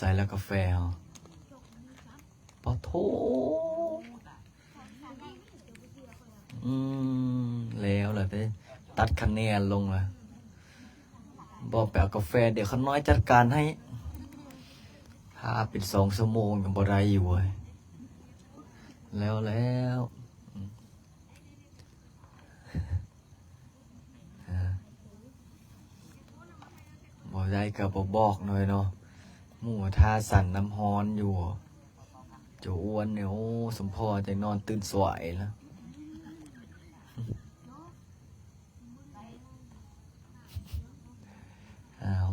ใส่แล้วกาแฟเหรอปะโถแล้วเลยไปตัดคะแนนลงละบอกแปลกาแฟเดี๋ยวเขาน้อยจัดการให้ถ้าเป็น2 ชั่วโมงยังบ่ได้อยู่เว้ยแล้วบ่ได้ก็บ่บอกหน่อยเนาะหมู่ท่าสั่นน้ำฮ้อนอยู่จะอ้วนเนี่ยโอ้สมพอจะนอนตื่นสวยแล้วอ้าว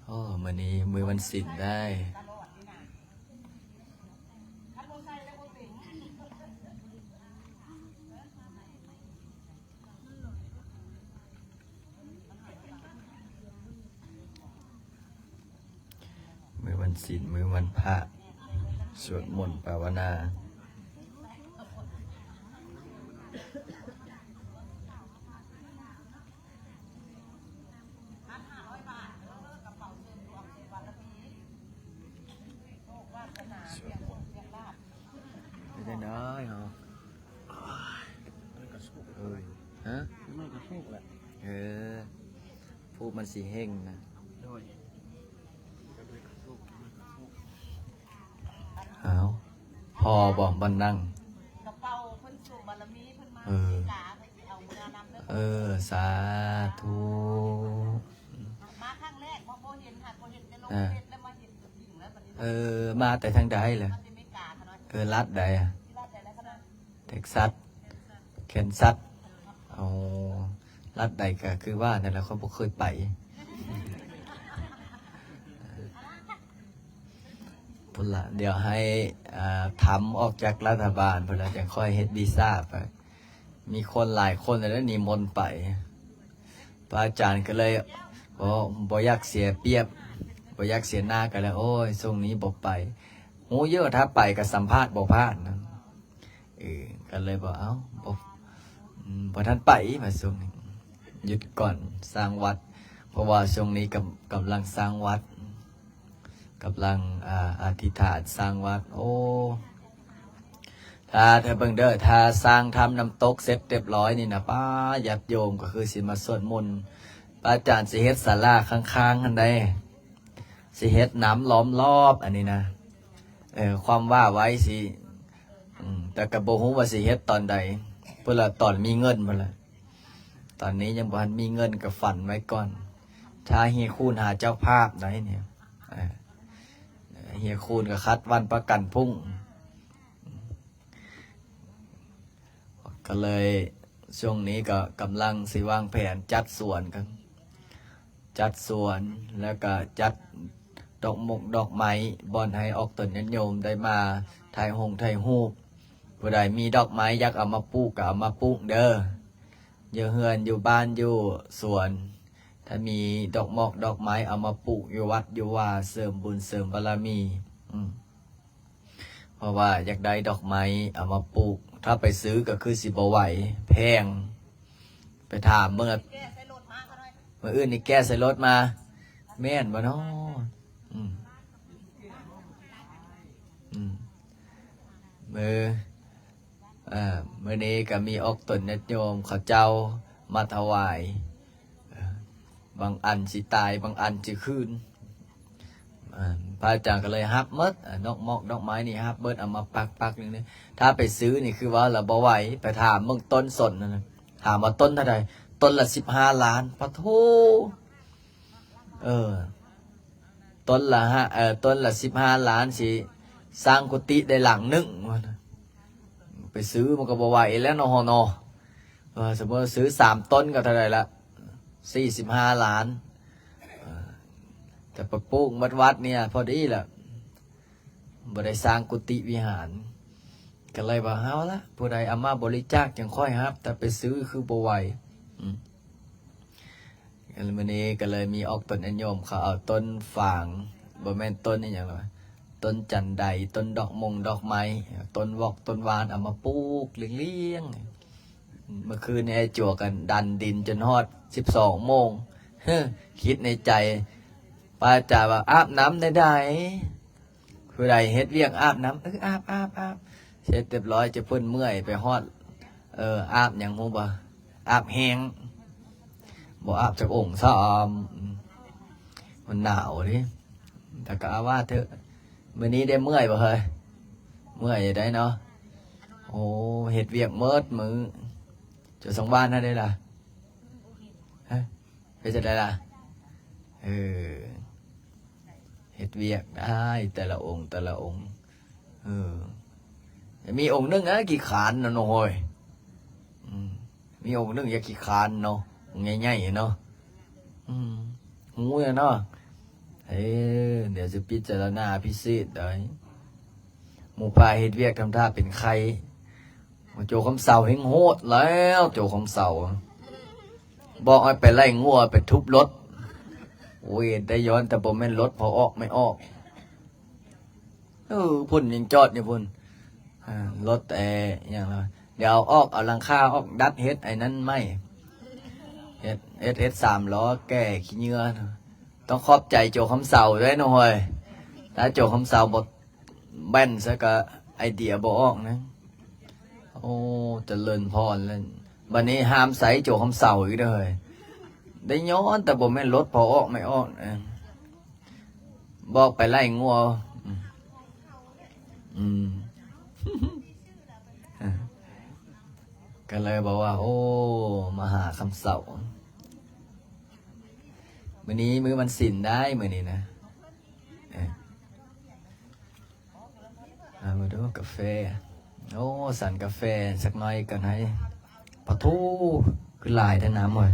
โอ้มื้อนี้มื้อวันศิลป์ได้มื้อวันศิลป์มื้อวันพระสวดมนต์ภาวนาไม่ได้เหรอฮะไม่กระทุกแหละพูดมันสีเฮงนะเอาพอบอกบันนั่งสาธุมาแต่ทางใดเลยรัฐใดอะเท็กซัสแคนซัสเอารัฐใดก็คือว่านั่นแหละเขาบอกเคยไปพุ่นละเดี๋ยวให้ทำออกจากรัฐบาลพุ่นละจะค่อยเฮ็ดวีซ่าไปมีคนหลายคนแล้วนิมนต์ไปพระอาจารย์ก็เลยบ่อยากเสียเปรียบบ่อยากเสียหน้ากันแล้วโอ้ยช่วงนี้บ่ไปหูเยอะถ้าไปก็สัมภาษณ์บ่พลาดนะก็เลยบอกบ่ท่านไปมาช่วงนี้หยุดก่อนสร้างวัดเพราะว่าช่วงนี้กำลังสร้างวัดกำลังอธิษฐานสร้างวัดโอ้ถ้าเบิ่งเด้อถ้าสร้างทำน้ำตกเสร็จเรียบร้อยนี่นะป้าญาติโยมก็คือสิมาสวดมนต์พระอาจารย์สิเฮ็ดศาลาข้างๆกันได้สิเฮ็ดน้ำล้อมรอบอันนี้นะความว่าไว้สิแต่ก็บ่ฮู้ว่าสิเฮ็ดตอนใดเพิ่นละตอนมีเงินพุ่นละตอนนี้ยังบ่ทันมีเงินก็ฝันไว้ก่อนถ้าเฮียคูณหาเจ้าภาพได้เนี่ยเฮียคูณก็คัดวันประกันพรุ่งก็เลยช่วงนี้ก็กำลังสิวางแผนจัดสวนกันจัดสวนแล้วก็จัดดอกไม้บอนให้ออกต้นโยมได้มาถ่ายรูปผู้ใดมีดอกไม้อยากเอามาปลูกก็เอามาปลูกเด้ออยู่เฮือนอยู่บ้านอยู่สวนถ้ามีดอกไม้เอามาปลูกอยู่วัดอยู่ว่าเสริมบุญเสริมบารมีเพราะว่าอยากได้ดอกไม้เอามาปลูกถ้าไปซื้อก็คือสิบ่ไหวแพงไปถามเมื่ออื่นนี่แก้ใส่รถมาแม่นบ่เนาะเมื่อนี้ก็มีออกตนญาติโยมเขาเจ้ามาถวายบางอันสิตายบางอันสิคืนพระอาจารย์ก็เลยฮับเมิดดอกไม้นี่ฮับเมิดเอามาปักนึงนี่ถ้าไปซื้อนี่คือว่าเราบ่ไหวไปถามเมืองต้นสนนะถามว่าต้นเท่าไหร่ต้นละ15 ล้านปะโถต้นละ15 ล้านสิสร้างกุฏิได้หลังนึงไปซื้อมันก็บ่ไหวแล้วเนาะสมมติซื้อ3 ต้นก็เท่าไหร่ละ45 ล้านแต่ประปลูกวัดเนี่ยพอดีแหละบ่ได้สร้างกุฏิวิหารก็เลยว่าเอาละผู้ใดเอามาบริจาคจังค่อยครับแต่ไปซื้อคือบ่ไหววันนี้ก็เลยมีออกต้นโยมเขาเอาต้นฝางบ่แม่นต้นนี่อย่างไรต้นจันไดต้นดอกไม้ต้นวอกต้นวานเอามาปลูกเลี้ยงเมื่อคืนนี้จั่วกันดันดินจนฮอด12 โมง คิดในใจพระอาจารย์ว่าอาบน้ำได้ผู้ใดเฮ็ดเวียกอาบน้ำอาบเสร็จเรียบร้อยจะเพิ่นเมื่อยไปฮอดอาบอย่างฮู้บ่อาบแห้งบ่อาบจากองค์ซ้อมมันหนาวดิแต่ก็เอาว่าเถอะมื้อนี้ได้เมื่อยบ่เฮ้ยเมื่อยได้เนาะโอ้เฮ็ดเวียกเมิดมื้อจะสองบ้านนั่นได้ล่ะฮะไปจะได้ล่ะเฮ็ดเวียกได้แต่ละองค์มีองค์นึงนะกี่ขานเนาะโอ้ยมีองค์นึงอย่ากี่ขานเนาะง่ายๆเนาะหูเนาะเดี๋ยวจะพิจารณาพิเศษได้หมู่พาเฮ็ดเวียกทำท่าเป็นใครโจคำเสาเฮงโหดแล้วโจคำเสาบอกให้ไปไล่งัวไปทุบรถโอ้ยได้ย้อนแต่ผมไม่รถพอออกไม่ออกพุ่นยังจอดอยู่พุ่นรถแต่อย่างไรเดี๋ยวออกเอาหลังคาออกดัดเฮ็ดไอ้นั้นไม่เฮ็ด3 ล้อแก่ขี้เหงื่อต้องขอบใจโจคำเสาด้วยนะเฮ้ยถ้าโจคำเสาบดแบนซะก็ไอเดียบ่ออกนะโอ้เจริญพรแล้วบัดนี้ห้ามใส่โจคำเสาอีกเลยได้ย้อนแต่ผมไม่รถพอออกไม่ออกบอกไปไล่งัวก็เลยบอกว่าโอ้มาหาคำเสามื้อนี้มื้อมันสินได้มื้อนี้นะมาดูกาแฟโอ้สั่นกาแฟสักหน่อยกันให้ปะทูคือลายแต่น้ำเลย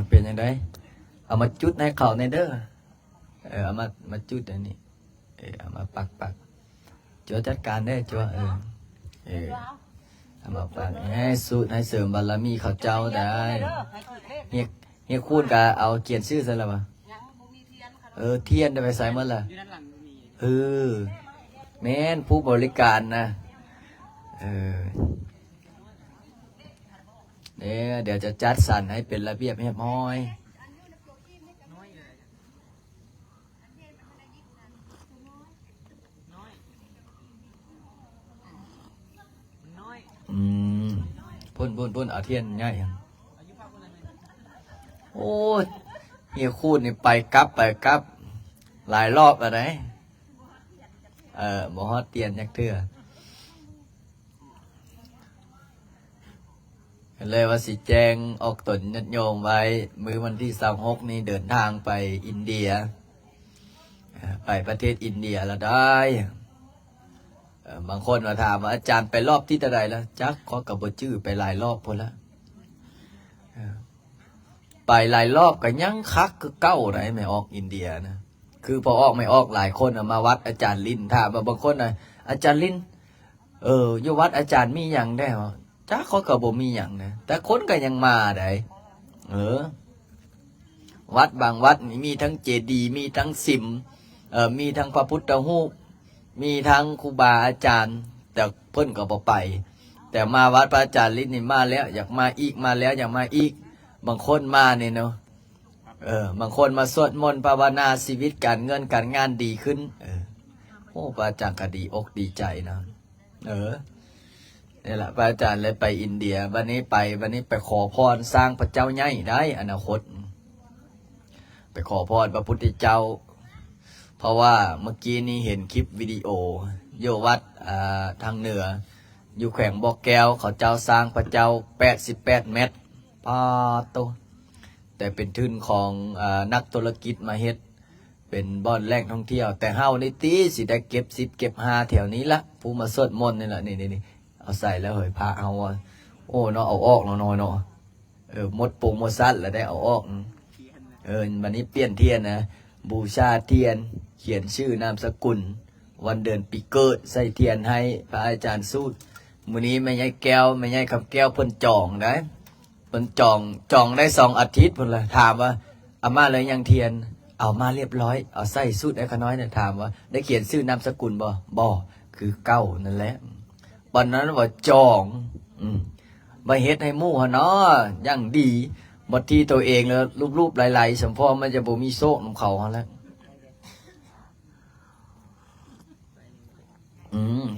เป็นยังไงเอามาจุดในเขาในเด้อเอามาจุดอันนี้เอามาปักจัวจัดการได้จัวเอามาปักให้สูตรให้เสริมบารมีเขาเจ้าได้เฮียคูณกะเอาเขียนชื่อซะแล้วป่ะเทียนได้ไปใส่เมื่อไหร่แม่นผู้บริการนะเดี๋ยวจะจัดสรรให้เป็นระเบียบเรียบร้อยพุ่นเอาเทียนง่ายโอ้เฮียคูณนี่ไปกลับหลายรอบอะไรบ่ฮอดเตียนยักเทื่อเลยว่าสิแจ้งออกตนญาติโยมไว้มื้อวันที่26นี้เดินทางไปอินเดียไปประเทศอินเดียแล้วได้บางคนมาถามว่าอาจารย์ไปรอบที่ใดแล้วจักขอกับบ่ชื่อไปหลายรอบพุ่นละไปหลายรอบก็ยังคักคือเก้าไหนไม่ออกอินเดียนะคือพอออกไม่ออกหลายคนมาวัดอาจารย์ลินถามบางคนนะอาจารย์ลินอยู่วัดอาจารย์มีอย่างได้หรอจ้าเขาก็บ่มีอย่างนะแต่คนก็ยังมาได้วัดบางวัดนี่มีทั้งเจดีย์มีทั้งสิมมีทั้งพระพุทธรูปมีทั้งครูบาอาจารย์แต่เพิ่นก็บ่ไปแต่มาวัดพระอาจารย์ลินนี่มาแล้วอยากมาอีกมาแล้วอยากมาอีกบางคนมาเนี่ยเนาะบางคนมาสวดมนต์ภาวนาชีวิตการเงินการงานดีขึ้นโอ้พระอาจารย์ก็ดีอกดีใจนะนี่แหละพระอาจารย์เลยไปอินเดียวันนี้ไปขอพรสร้างพระเจ้าใหญ่ได้อนาคตไปขอพรพระพุทธเจ้าเพราะว่าเมื่อกี้นี้เห็นคลิปวิดีโอโยวัดทางเหนืออยู่แขวงบ่อแก้วเขาเจ้าสร้างพระเจ้า88 เมตรปาโตแต่เป็นทุนของนักธุรกิจมาเฮ็ดเป็นบ่อนแหล่งท่องเที่ยวแต่เฮานี่ตีสิได้เก็บ10เก็บ5แถวนี้ละผู้มาสวดมนต์นี่แหละนี่เอาใส่แล้วเฮ้ยพระเอาโอ้เนาะเอาออกเนาะหมดปูหมดซัดแล้วได้เอาออกวันนี้เปลี่ยนเทียนนะบูชาเทียนเขียนชื่อนามสกุลวันเดือนปีเกิดใส่เทียนให้พระอาจารย์สูตรมื้อนี้แม่ยายแก้วแม่ยายคำแก้วเพิ่นจองได้เพิ่นจองได้2 อาทิตย์เพิ่นละถามว่าอาม่าเลยยังเทียน เอามาเรียบร้อยเอาใส่สูตรไอ้ขน้อยเนี่ยถามว่าได้เขียนชื่อนามสกุลบ่คือเก้านั่นแหละตอนนั้นว่าจองมาเฮ็ดให้หมู่เนาะอย่างดีบทที่ตัวเองแล้วรูปๆไหลๆสมพอมันจะบ่มีโซ่นำเขาแล้ว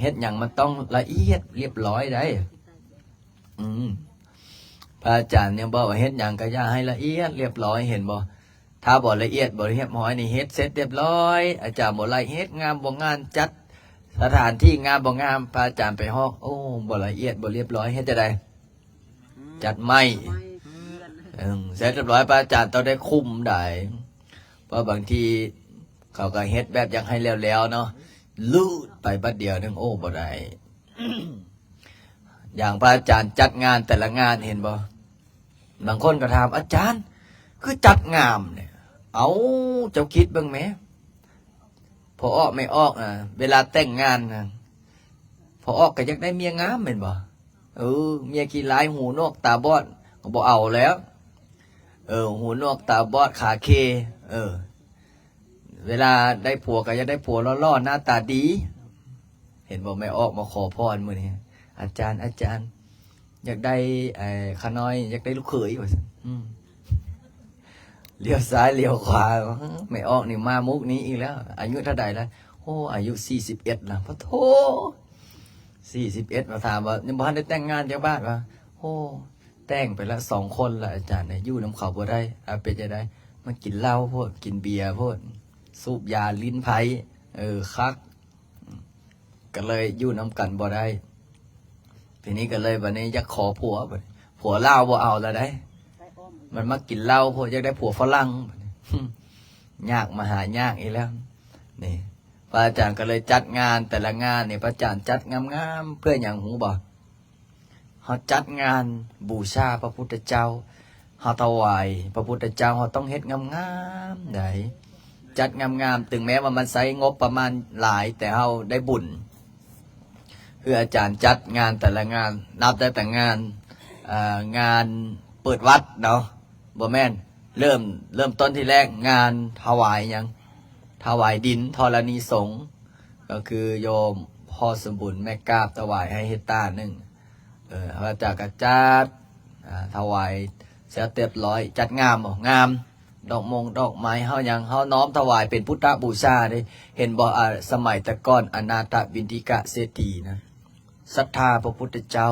เฮ็ดอย่างมันต้องละเอียดเรียบร้อยได้พระอาจารย์เนี่ยบอกว่าเฮ็ดอย่างก็อย่าให้ละเอียดเรียบร้อยเห็นบ่ถ้าบ่ละเอียดบ่เรียบร้อยนี่เฮ็ดเสร็จเรียบร้อยอาจารย์บ่ละเฮ็ดงามบ่งานจัดสถานที่งามบ่งามพระอาจารย์ไปฮอกโอ้บ่ละเอียดบ่เรียบร้อยเฮ็ดจะได้จัดไม่เสร็จเรียบร้อยพระอาจารย์ต้องได้คุมได้เพราะบางทีเขาก็เฮ็ดแบบอยากให้แล้วๆเนาะลูดไปบัดเดียวนึงโอ้บ่ได้ อย่างพระอาจารย์จัดงานแต่ละงานเห็นบ่บางคนก็ถามอาจารย์คือจัดงามเนี่ยเอาเจ้าคิดบ้างไหมพอออกไม่ออกนะเวลาแต่งงานนะพอออกก็อยากได้เมียงามเห็นบ่เมียขี้ร้ายหูนกตาบอดก็บ่เอาแล้วหูนกตาบอดขาเคเวลาได้ผัวก็อยากได้ผัวล่อๆหน้าตาดี เห็นบ่ไม่ออกมาขอพรมื้อนี้อาจารย์อยากได้ขาน้อยอยากได้ลูกเขยว่าซั่นเลี้ยวซ้ายเลี้ยวขวาไม่ออกนี่มามุกนี้อีกแล้วอายุเท่าใดแล้วโอ้อายุ41นะพะโธ41มาถามว่ายังบ่ทันได้แต่งงานจักบ้านว่าโอ้แต่งไปละ2คนละอาจารย์เนี่ยอยู่นำเขาบ่ได้เป็นจังได๋มันกินเหล้าโพดกินเบียร์โพดสูบยาลิ้นไผคักก็เลยอยู่นำกันบ่ได้ทีนี้ก็เลยบัดนี้อยากขอผัวลาวบ่เอาแล้วได้มันมากินเหล้าพวกอยากได้ผัวฝรั่งยากมาหายากอีกแล้วนี่พระอาจารย์ก็เลยจัดงานแต่ละงานนี่พระอาจารย์จัดงามๆเพื่ออย่างหูบ่เขาจัดงานบูชาพระพุทธเจ้าเขาถวายพระพุทธเจ้าเขาต้องเฮ็ดงามๆได้จัดงามๆถึงแม้ว่ามันใช้งบประมาณหลายแต่เขาได้บุญคืออาจารย์จัดงานแต่ละงานนับได้แต่งานเปิดวัดเนาะบ่แม่นเริ่มต้นที่แรกงานถวายยังถวายดินธรณีสงฆ์ก็คือโยมพ่อสมบุญแม่กาบถวายให้เฮตาหนึ่งพระจากรจัดถวายเสร็จเรียบร้อยจัดงามบ่งามดอกไม้เฮายังเฮาน้อมถวายเป็นพุทธบูชาได้เห็นบ่สมัยแต่ก่อนอนาถบิณฑิกะเศรษฐีนะศรัทธาพระพุทธเจ้า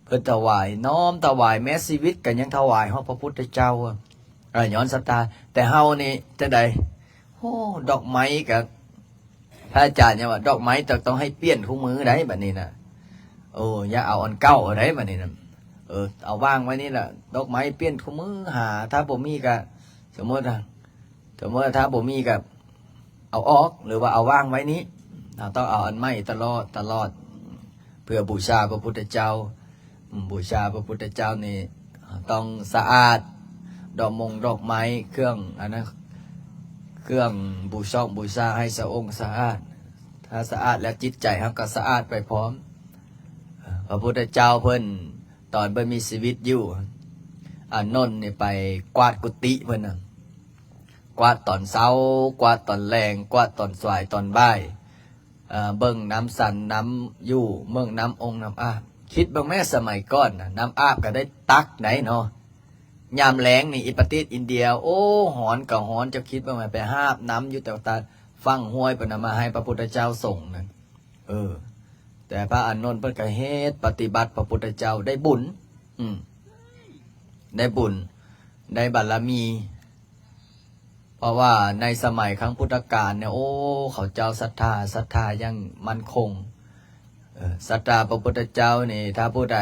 เพิ่นถวายน้อมถวายแม้ชีวิตก็ยังถวายเฮาพระพุทธเจ้าย้อนศรัทธาแต่เฮานี่จังได๋โอ้ดอกไม้กับพระอาจารย์เนี่ยว่าดอกไม้ต้องให้เปลี่ยนคู่มือได้บัดนี้น่ะอย่าเอาอันเก่าได้บัดนี้น่ะเอาวางไว้นี่แหละดอกไม้เปลี่ยนคู่มือหาถ้าบ่มีก็สมมติถ้าบ่มีก็เอาออกหรือว่าเอาวางไว้นี้ต้องเอาอันใหม่ตลอดเพื่อบูชาพระพุทธเจ้าบูชาพระพุทธเจ้านี่ต้องสะอาดดอกไม้เครื่องอันนั้นเครื่องบูชาให้องค์สะอาดถ้าสะอาดแล้วจิตใจเราก็สะอาดไปพร้อมพระพุทธเจ้าเพิ่นตอนเพิ่นมีชีวิตอยู่นนท์นี่ไปกวาดกุฏิเพิ่นน่ะกวาดตอนเช้ากวาดตอนแรงกวาดตอนสายตอนบ่ายเบิ่งน้ำสันน้ำอยู่เบิ่งน้ำองค์น้ำอาบคิดบางแม่สมัยก่อนน้ำอาบก็ได้ตักไหนเนาะยามแล้งนี่ประเทศอินเดียโอ้หอนกับหอนจะคิดว่าไปหาบน้ำอยู่แต่ตาฟังห้วยเพิ่นมาให้พระพุทธเจ้าส่งนั่นแต่พระอานนท์เพิ่นก็เฮ็ดปฏิบัติพระพุทธเจ้าได้บุญได้บุญได้บารมีเพราะว่าในสมัยครั้งพุทธกาลเนี่ยโอ้เขาเจ้าศรัทธายังมั่นคงศรัทธาพระพุทธเจ้านี่ถ้าผู้ใด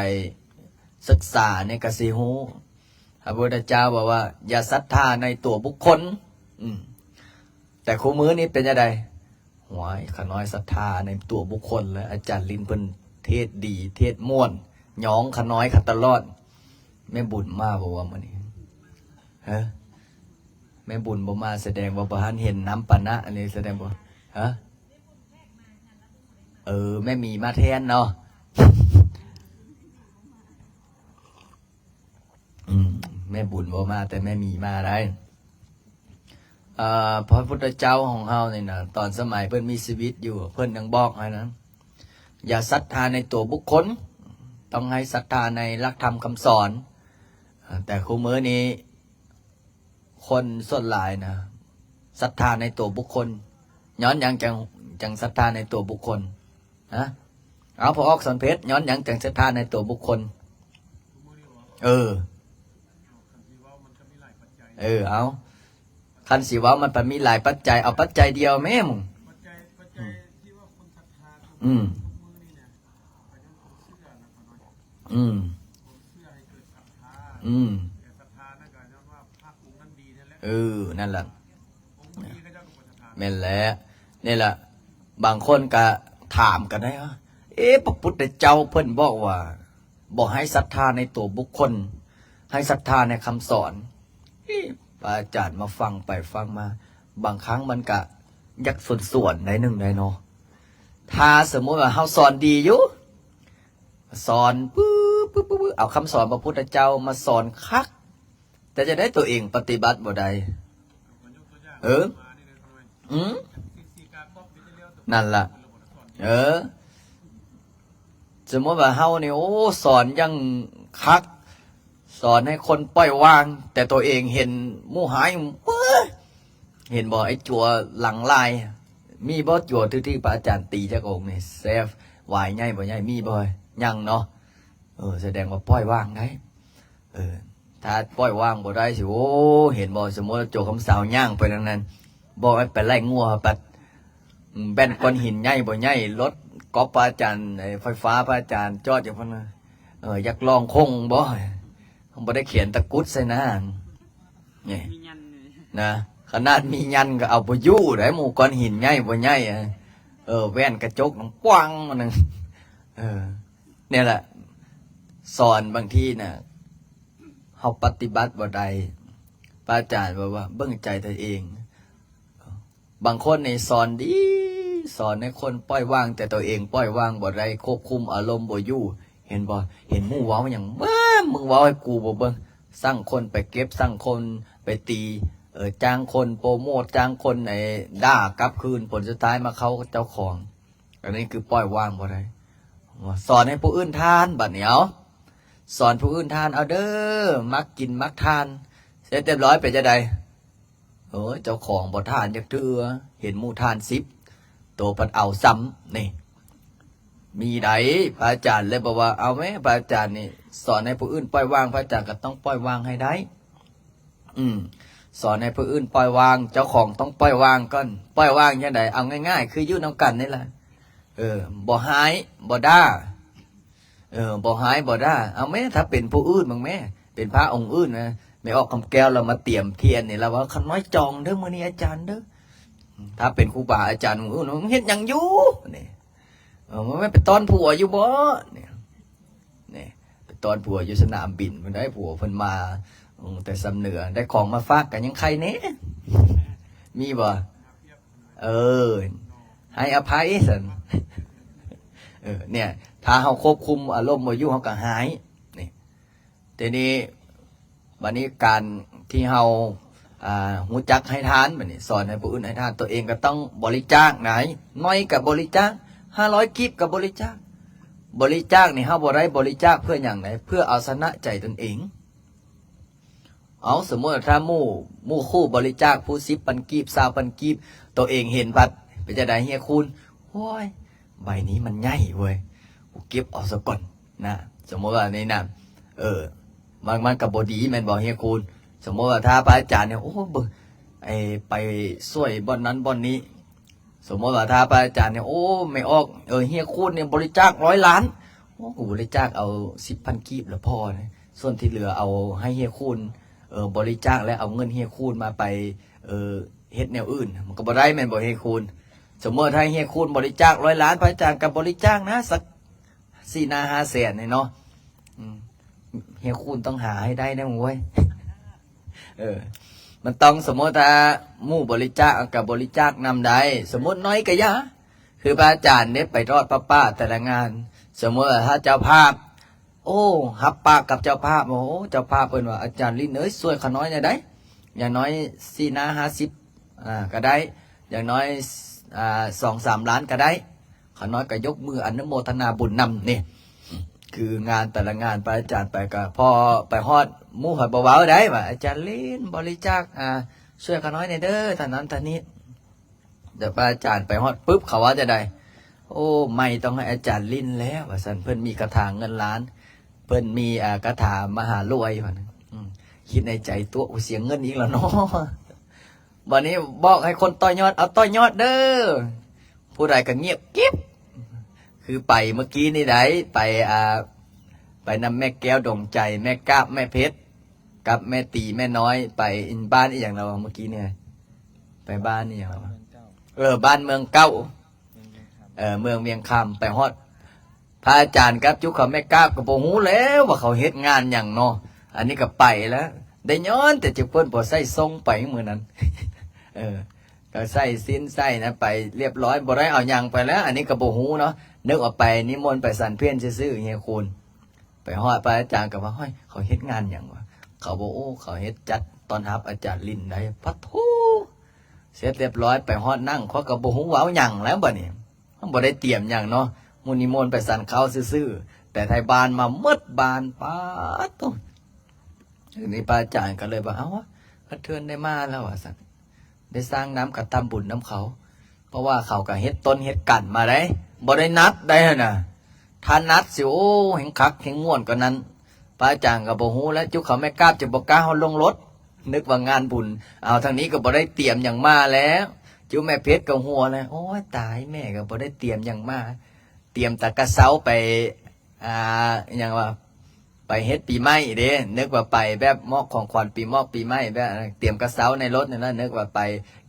ศึกษาเนี่ยก็สิฮู้พระพุทธเจ้าบอกว่าอย่าศรัทธาในตัวบุคคลแต่คู่มือนี้เป็นยังไงหวยขน้อยศรัทธาในตัวบุคคลแล้วอาจารย์ลินเพิ่นเทศดีเทศม่วนหยองขน้อยขัดตลอดแม่บุญมาบอกว่ามื้อนี้แม่บุญบ่มาแสดงว่าบ่ทันเห็นน้ำปานะอันนี้แสดงบ่แม่มีมาแทนเนาะแม่บุญบ่มาแต่แม่มีมาได้ พระพุทธเจ้าของเฮานี่นะตอนสมัยเพิ่นมีชีวิตอยู่เพิ่นยังบอกให้นะอย่าศรัทธาในตัวบุคคลต้องให้ศรัทธาในหลักธรรมคำสอนแต่คู่มื้อนี้คนส่วนหลายนะศรัทธาในตัวบุคคลย้อนหยังจังศรัทธาในตัวบุคคลนะเอาพอออกสอนเพชรย้อนหยังจังศรัทธาในตัวบุคคลเอาคันสิว่ามันมีหลายปัจจัยเอาปัจจัยเดียวแม่มึงอืมนั่นแหละแม่นแล้วนี่แหละบางคนก็ถามกันได้ว่าพระพุทธเจ้าเพิ่นบอกว่าบอกให้ศรัทธาในตัวบุคคลให้ศรัทธาในคำสอนอาจารย์มาฟังไปฟังมาบางครั้งมันก็ยักส่วนในหนึ่งในเนาะถ้าสมมติว่าเฮาสอนดีอยู่สอนปึ๊บเอาคำสอนพระพุทธเจ้ามาสอนคักแต่จะได้ตัวเองปฏิบัติบ่ได้นั่นล่ะสมมติว่าเฮานี่โอ้สอนยังคักสอนให้คนปล่อยวางแต่ตัวเองเห็นมู่หายเห็นบ่ไอ้จัวหลังลายมีบ่จัวที่พระอาจารย์ตีจักองค์นี่เซฟวายใหญ่บ่ใหญ่มีบ่ยังเนาะแสดงว่าปล่อยวางได้ถ้าปล่อยวางบ่ได้สิโอ้เห็นบ่สมมติโจคำสาวย่างไปนั้นบอกให้ไปไล่งัวปัดแบนก้อนหินใหญ่บ่ใหญ่รถก๊อปพระอาจารย์ไฟฟ้าพระอาจารย์จอดอย่างพันอยากลองคงบ่ผมบ่ได้เขียนตะกุดใส่หน้านี่นะขนาดมียันก็เอาไปยู่ได้หมู่ก้อนหินใหญ่บ่ใหญ่แว่นกระจกน้องกว้างมันนึงเนี่ยแหละสอนบางทีน่ะเฮาปฏิบัติบ่ได้พระอาจารย์บอกว่าเบิ่งใจตัวเองบางคนในสอนดีสอนให้คนปล่อยวางแต่ตัวเองปล่อยวางบ่ได้ควบคุมอารมณ์บ่อยู่เห็นบ่เห็นหมู่เว้าอย่างมึงเว้าให้กูบ่เบิ่งสร้างคนไปเก็บสร้างคนไปตีจ้างคนโปรโมทจ้างคนด่ากลับคืนผลสุดท้ายมาเขาเจ้าของอันนี้คือปล่อยวางบ่ได้สอนให้ผู้อื่นทานบัดเหนียวสอนผู้อื่นทานเอาเด้อมักกินมักทานเสร็จเรียบร้อยไปจะใดเจ้าของบ่ทานจักเทื่อเห็นหมู่ทาน10โตปัดเอาซ้ำนี่มีไดพระอาจารย์เลยบอกว่าเอาไหมพระอาจารย์นี่สอนให้ผู้อื่นปล่อยวางพระอาจารย์ก็ต้องปล่อยวางให้ได้สอนให้ผู้อื่นปล่อยวางเจ้าของต้องปล่อยวางก่อนปล่อยวางยังไงเอาง่ายๆคืออยู่นำกันนี่แหละบ่หายบ่ด่าบ่หายบ่ด่าเอาไหมถ้าเป็นผู้อื่นบ้างไหมเป็นพระองค์อื่นนะไม่ออกคำแก้วเรามาเตรียมเทียนนี่เราว่าขน้อยจองเด้อมื้อนี้อาจารย์เด้อถ้าเป็นครูบาอาจารย์องค์อื่นมันเฮ็ดหยังอยู่นี่มันไม่ไปต้อนผัวอยู่บ่นี่ไปต้อนผัวอยู่สนามบินมันได้ผัวเพิ่นมาแต่สำเหนือได้ของมาฝากกันยังใครเน่มีบ่ให้อภัยสันเนี่ยถ้าเขาควบคุมอารมณ์บ่อยู่เขาก็หายนี่ทีนี้วันนี้การที่เราหูจักให้ทานแบบนี้สอนให้ผู้อื่นให้ทานตัวเองก็ต้องบริจาคไหนน้อยกับบริจาค500กิบกับบริจาคนี่เฮาบ่ได้บริจาคเพื่ออย่างไหนเพื่อเอาชนะใจตนเองเอาสมมติถ้าหมู่คู่บริจาคผู้10 ปันกีบ20 ปันกีบตัวเองเห็นบัดไปจะได้เฮียคุณโอ้ยใบนี้มันใหญ่เว้ยกูเก็บเอาซะก่อนนะสมมติว่านี่นะมันกับบดีแม่นบอกเฮียคุณสมมติว่าถ้าพระอาจารย์เนี่ยโอ้ไปช่วยบ่อนนั้นบ่อนนี้สมมติว่าถ้าพระอาจารย์เนี่ยโอ้ไม่ออกเฮียคุณเนี่ยบริจาค100 ล้านโอ้กูบริจาคเอา10 พันกีบแล้วพอนะส่วนที่เหลือเอาให้เฮียคุณบริจาคและเอาเงินเฮียคูณมาไปเฮ็ดแนวอื่นมันก็บ่ได้แม่นบ่เฮียคูณสมมติถ้าเฮียคูณบริจาค100 ล้านพระอาจารย์กับบริจาคนะสัก4-5 แสนนี่เนาะเฮียคูณต้องหาให้ได้นะมึงเว้ยมันต้องสมมติถ้าหมู่บริจาคกับบริจาคนำได้สมมติน้อยก็ยะคือพระอาจารย์เนี่ยไปทอดป้าแต่ละงานสมมติว่าถ้าเจ้าภาพโอ้หับปากกับเจ้าภาพโอ้เจ้าภาพเพิ่นว่าอาจารย์ลิ้นช่วยขน้อยหน่อยได้อย่างน้อย4-50 ก็ได้อย่างน้อย2-3 ล้านก็ได้ขน้อยก็ยกมืออนุโมทนาบุญนำนี่คืองานแต่ละงานพระอาจารย์ไปก็พอไปฮอดหมู่หอยเบาๆได้ว่าอาจารย์ลิ้นบริจาคช่วยขน้อยในเด้อท่านนั้นท่านนี้เดี๋ยวพระอาจารย์ไปฮอดปุ๊บเขาว่าจะได้โอ้ไม่ต้องให้อาจารย์ลิ้นแล้วว่าสันเพิ่นมีกระถางเงินล้านเพิ่นมีกระถามหารวยว่าคิดในใจตัวเสียงเงินอีกแล้วเนาะวันนี้บอกให้คนต่อยอดเอาต่อยอดเด้อผู้ใดก็เงียบกิ๊บคือไปเมื่อกี้นี่ได้ไปนำแม่แก้วดวงใจแม่กาบแม่เพชรกับแม่ตีแม่น้อยไปบ้านอีอย่างเราเมื่อกี้เนี่ยไปบ้านนี่อย่างเราบ้านเมืองเก้าเมืองเวียงคำไปฮอดพระอาจารย์ครับจุกเขาแม่กาบก็บ่ฮู้แล้วว่าเขาเฮ็ดงานอย่างเนาะอันนี้ก็ไปแล้วได้ย้อนแต่จะเพิ่นบ่ใส่ทรงไปมื้อนั้นก็ใส่สิ้นใส่นะไปเรียบร้อยบ่ได้เอาหยังไปแล้วอันนี้ก็บ่ฮู้เนาะนึกออกไปนิมนต์ไปสันเพี้ยนซื่อๆเฮียคุณไปฮอดพระอาจารย์ก็ว่าเฮ้ยเขาเฮ็ดงานหยังวะเขาบอกโอ้เขาเฮ็ดจัดตอนรับอาจารย์ลิ้นได้พัดทูเสร็จเรียบร้อยไปฮอดนั่งเขาก็บ่ฮู้ว่าเอาหยังแล้วบัดนี้บ่ได้เตรียมหยังเนาะมุนิมนต์ไปสันเขาซื่อๆแต่ไทยบานมาหมดบานป๊าดตรงนี่พระอาจารย์ก็เลยว่าเอ้าวะกระเทือนได้มาแล้วอ่ะสันได้สร้างน้ำกับทำบุญน้ำเขาเพราะว่าเขาก็เฮ็ดต้นเฮ็ดกันมาได้บ่ได้นัดได้น่ะถ้านัดสิโอ้เห็นคักเห็นม่วนกว่านั้นพระอาจารย์ก็บ่ฮู้แล้วจุกเขาไม่กล้าจะบ่กล้าเฮาลงรถนึกว่างานบุญเอาทางนี้ก็บ่ได้เตรียมหยังมาแล้วจุแม่เพชรก็หัวเลยโอ้ยตายแม่ก็บ่ได้เตรียมหยังมาเตรียมแต่กระเซาไปหยังว่าไปเฮ็ดปีใหม่เด้นึกว่าไปแบบมอบของขวัญปีใหม่แบบเตรียมกระเซาในรถนั่นนะนึกว่าไป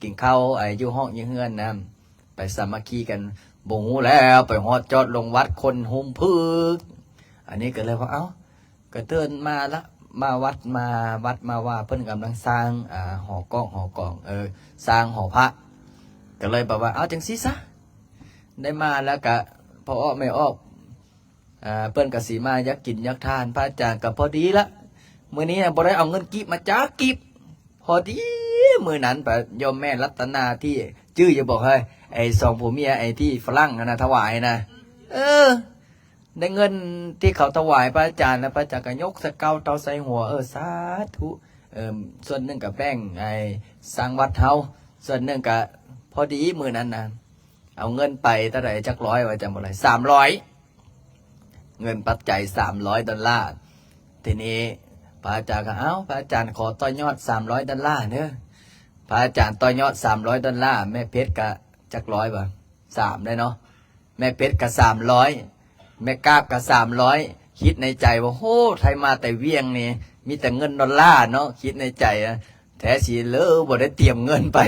กินข้าวอยู่ห้องอยู่เฮือนนะไปสามัคคีกันบ่ฮู้แล้วไปฮอดจอดลงวัดคนหุ่มพึกอันนี้ก็เลยว่าเอ้าก็เตือนมาละมาวัดมาว่าเพิ่นกำลังสร้างหอกล้องสร้างหอพระก็เลยบอกว่าเอาจังซี่ซะได้มาแล้วก็พอไม่ออกเปิ้นกับสีมายักกินยักทานพระอาจารย์กับพอดีละมื้อนี้บ่ได้เอาเงินกีบมาจ้ากีบพอดีมื้อนั้นไปยมแม่รัตนาที่ชื่อจะบอกให้ไอ้สองผัวเมียไอ้ที่ฝรั่งนะถวายนะได้เงินที่เขาถวายพระอาจารย์แล้วพระอาจารย์ก็ยกสเกาเตาใส่หัวสาธุส่วนหนึ่งกับแป้งไอ้สร้างวัดเฮาส่วนหนึ่งกับพอดีมื้อนั้นนะเอาเงินไปเท่าไหร่จักร้อยว่าจำบ่ได้300เงินปัจจัย$300ทีนี้พระอาจารย์ก็พระอาจารย์ขอต่อยอด$300เด้อพระอาจารย์ต่อยอด$300แม่เพชรก็จักร้อยบ่3ได้เนาะแม่เพชรก็300แม่กาบก็300คิดในใจว่าโหไทยมาแต่เวียงนี่มีแต่เงินดอลลาร์เนาะคิดในใจแท้สิเลอบ่ได้เตรียมเงินไป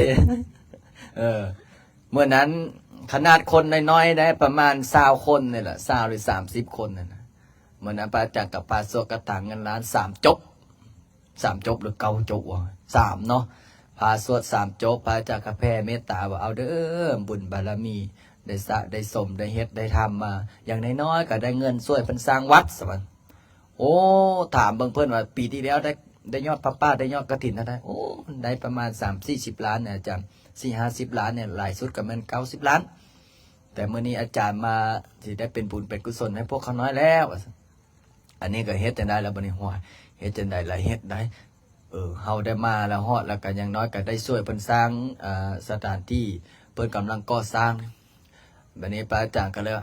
เมื่อนั้นขนาดคนน้อยๆได้ประมาณ20 คนนี่แหละ20 หรือ 30 คนนั่นนะเมื่อนั้นพระอาจารย์กับพระสวดกระถางเงินล้าน3 จบหรือ9 จบวะ3เนาะพระสวด3 จบพระอาจารย์ก็แผ่เมตตาว่าเอาเด้อบุญบารมีได้สะได้สมได้เฮ็ดได้ทำมาอย่างน้อยๆก็ได้เงินช่วยเพิ่นสร้างวัดสมันโอ้ถามเบิ่งเพิ่นว่าปีที่แล้วได้ยอดพระป่าได้ยอดกฐินเท่าใดโอ้ได้ประมาณ30-40 ล้านเนี่ยอาจารย์40-50 ล้านเนี่ยหลายสุดก็มัน90 ล้านแต่เมื่อนี้อาจารย์มาที่ได้เป็นบุญเป็นกุศลให้พวกเขาน้อยแล้วอันนี้ก็เฮ็ดจังได้แล้วบัดนี้หัวเฮ็ดจังได้หลายเฮ็ดได้เฮาได้มาแล้วฮอดแล้วก็อย่างน้อยก็ได้ช่วยเพิ่นสร้างสถานที่เพิ่นกำลังก่อสร้างบัดนี้พระอาจารย์ก็เลย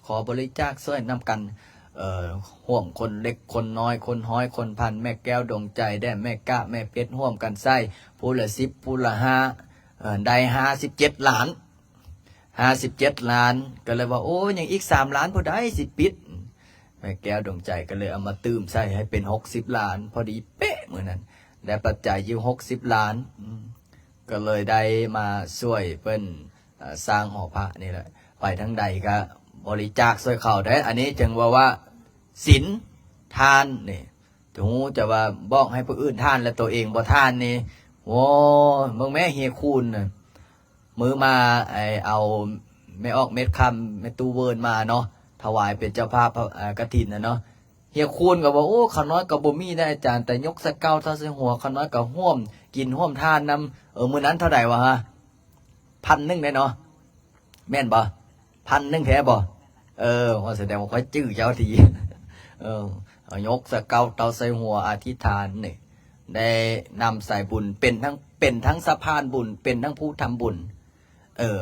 ขอบริจาคช่วยนำกันห่วมคนเล็กคนน้อยคนห้อยคนพันแม่แก้วดวงใจได้แม่กะแม่เพชรห่วมกันใส่ผู้ละ10ผู้ละ5ได้57 ล้าน57 ล้านก็เลยว่าโอ้ยังอีก3 ล้านพอได้สิปิดแม่แก้วดวงใจก็เลยเอามาตื้มใส่ให้เป็น60 ล้านพอดีเป๊ะเหมือนนั้นได้ปัจจัยอยู่60 ล้านก็เลยได้มาช่วยเพิ่นสร้างหอพระนี่แหละไปทั้งใดก็บริจาคช่วยเขาได้อันนี้จึงว่าศีลทานนี่ถึงจะว่าบอกให้ผู้อื่นทานแล้วตัวเองบ่ทานนี่โอ้มึงแม่เฮียคูณมือมาเอาไม่ออกเม็ดคำไม่ตู้เวิร์นมาเนาะถวายเป็นเจ้าภาพกฐินนะเนาะ เฮียคูณก็บอกโอ้ขาน้อยกับบ่มีได้อาจารย์แต่ยกสะเก้าเท่าใส่หัวขาน้อยกับห่วมกินห่วมทานนำมื้อนั้นเท่าไหร่วะฮะ1,000ได้เนาะแม่นบ่1,000แท้บ่ว่าแสดงว่าค่อยจื้อเจ้าทียกสะเก้าเท่าใส่หัวอธิษฐานนี่ได้นำใส่บุญเป็นทั้งสะพานบุญเป็นทั้งผู้ทำบุญ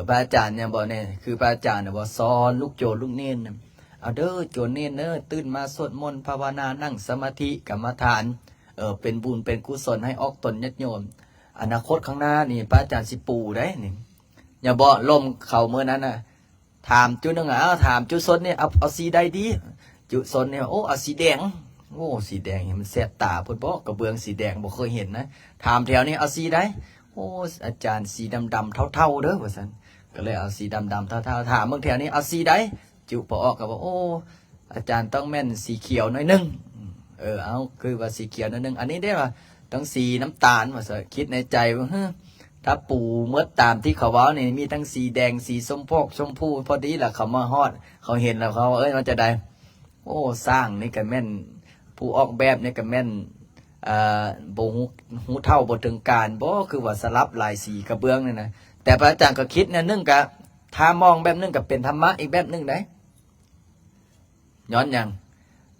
พระอาจารย์เนี่ยบอกเนี่ยคือพระอาจารย์เนี่ยบอกสอนลูกโจลูกเน้นเอาเด้อโจเน้นตื่นมาสวดมนต์ภาวนานั่งสมาธิกรรมฐานเป็นบุญเป็นกุศลให้ออกตนญาติโยมอนาคตข้างหน้านี่พระอาจารย์สิปูได้นี่อย่าบอกลมเข่าเมื่อนั้นนะถามจุดนึงถามจุดสนเนี่ยเอาสีใดดีจุดสนเนี่ยโอ้เอาสีแดงโอ้สีแดงเห็นมันแสบตาพุ่นบอกกระเบื้องสีแดงบอกเคยเห็นนะถามแถวนี้เอาสีใดโอ้อาจารย์สีดำเท่าเด้อว่าซั่นก็เลยเอาสีดำเท่าถามเมืองแถวนี้เอาสีใดจุปออกก็บอกโอ้อาจารย์ต้องแม่นสีเขียวหน่อยนึงเอาคือว่าสีเขียวหน่อยนึงอันนี้ได้ว่าต้องสีน้ำตาลว่าซั่นคิดในใจว่าถ้าปู่เมื่อตามที่เขาว่านี่มีทั้งสีแดงสีชมพูพอดีแหละเขามาฮอดเขาเห็นแล้วเขามันจะได้โอ้สร้างนี่ก็แม่นผู้ออกแบบนี่ก็แม่นบ่หูเท่าบ่ถึงการบ่คือว่าสลับหลายสีกระเบื้องนี่นะแต่พระอาจารย์ก็คิดเนี่ยนึงก็ถ้ามองแบบนึงก็เป็นธรรมะอีกแบบนึงได้ย้อนยัง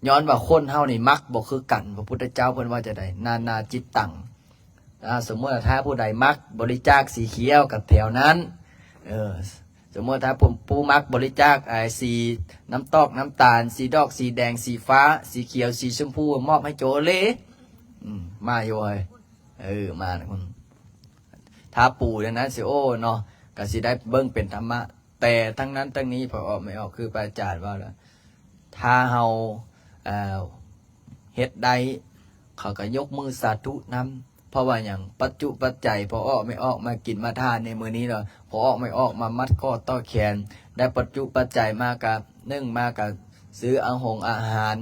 ย้อนว่าคนเฮานี่มักบ่คือกันพระพุทธเจ้าเพิ่นว่าจะได้นาจิตตังสมมติถ้าผู้ใดมักบริจาคสีเขียวกับแถวนั้นสมมติถ้าผู้มักบริจาคสีน้ำตอกน้ำตาลสีดอกสีแดงสีฟ้าสีเขียวสีชมพูมอบให้โจเล่มาอยู่เลยมาคุณถ้าปู่เนี่ยนะสิโอเนาะก็สิได้เบิ้งเป็นธรรมะแต่ทั้งนั้นทั้งนี้พอออกไม่ออกคือพระอาจารย์ว่าแล้วถ้าเฮาเฮ็ดใดเขาก็ยกมือสาธุนำเพราะว่าอย่างปัจจุปัจจัยพอออกไม่ออกมากินมาทานในมือนี้เนาะพอออกไม่ออกมามัดข้อต่อแขนได้ปัจจุปัจจัยมากับนึ่งมากับซื้ออาหาร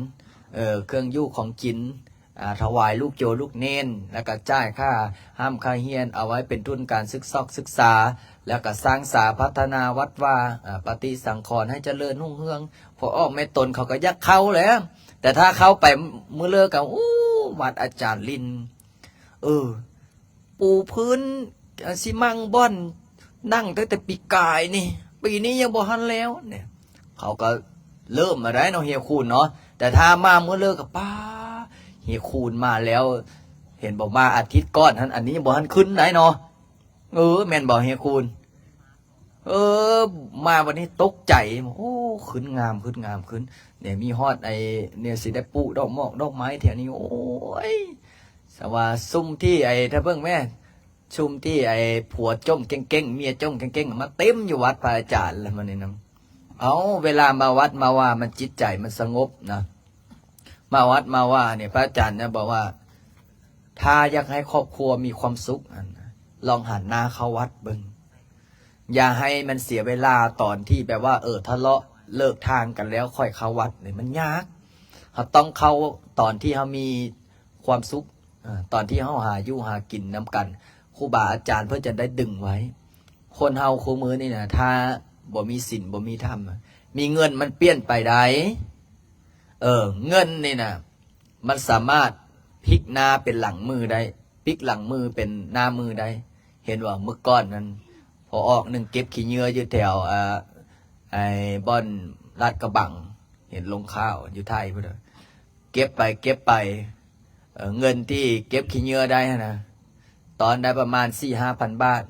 เครื่องยุของกินถวายลูกโจลูกเน้นแล้วก็จ่ายค่าห้ามค่าเฮียนเอาไว้เป็นทุนการศึกษาแล้วก็สร้างสาพัฒนาวัดว่าปฏิสังขรณ์ให้เจริญรุ่งเรืองพอออกไม่ตนเขาก็ยักเข้าแล้วแต่ถ้าเข้าไปมือเลิกกับวัดอาจารย์ลินปูพื้นซิมังบ่อนนั่งตั้งแต่ปีกายนี่ปีนี้ยังบ่ทันแล้วเนี่ยเขาก็เริ่มมาได้เนาะเฮียคูณเนาะแต่ถ้ามาเมื่อเลิกกับป้าเฮียคูณมาแล้วเห็นบอกมาอาทิตย์ก่อนอันนี้ยังบ่ทันขึ้นไหนเนาะแม่นบอกเฮียคูณมาวันนี้ตกใจโอ้ขึ้นงามเนี่ยมีฮอดเนี่ยสิได้ปลูกดอกหมอกดอกไม้แถวนี้โอ้ยสว่าซุ่มที่ถ้าเบิ่งแม่ซุ่มที่ผัวจมเก่งๆเมียจมเก่งๆมาเต็มอยู่วัดพระอาจารย์แล้วมันนี่นะเวลามาวัดมาว่ามันจิตใจมันสงบนะมาวัดมาว่าเนี่ยพระอาจารย์เนี่ยบอกว่าถ้าอยากให้ครอบครัวมีความสุขลองหันหน้าเข้าวัดเบิ่งอย่าให้มันเสียเวลาตอนที่แบบว่าทะเลาะเลิกทางกันแล้วค่อยเข้าวัดเนี่ยมันยากเขาต้องเข้าตอนที่เขามีความสุขตอนที่เขาหาอยู่หากินน้ำกันครูบาอาจารย์เพื่อจะได้ดึงไว้คนเฮาคู่มือนี่นะถ้าบ่มีศีลบ่มีธรรมมีเงินมันเปลี่ยนไปได้เงินนี่นะมันสามารถพลิกหน้าเป็นหลังมือได้พลิกหลังมือเป็นหน้ามือได้เห็นว่าเมื่อก่อนนั้นพอออกหนึ่งเก็บขี้เหงื่ออยู่แถวบ่อนลาดกระบังเห็นลงข้าวอยู่ไทยพุ่นเก็บไปเงินที่เก็บขี้เหงื่อได้นะตอนได้ประมาณ 4-5,000 บาท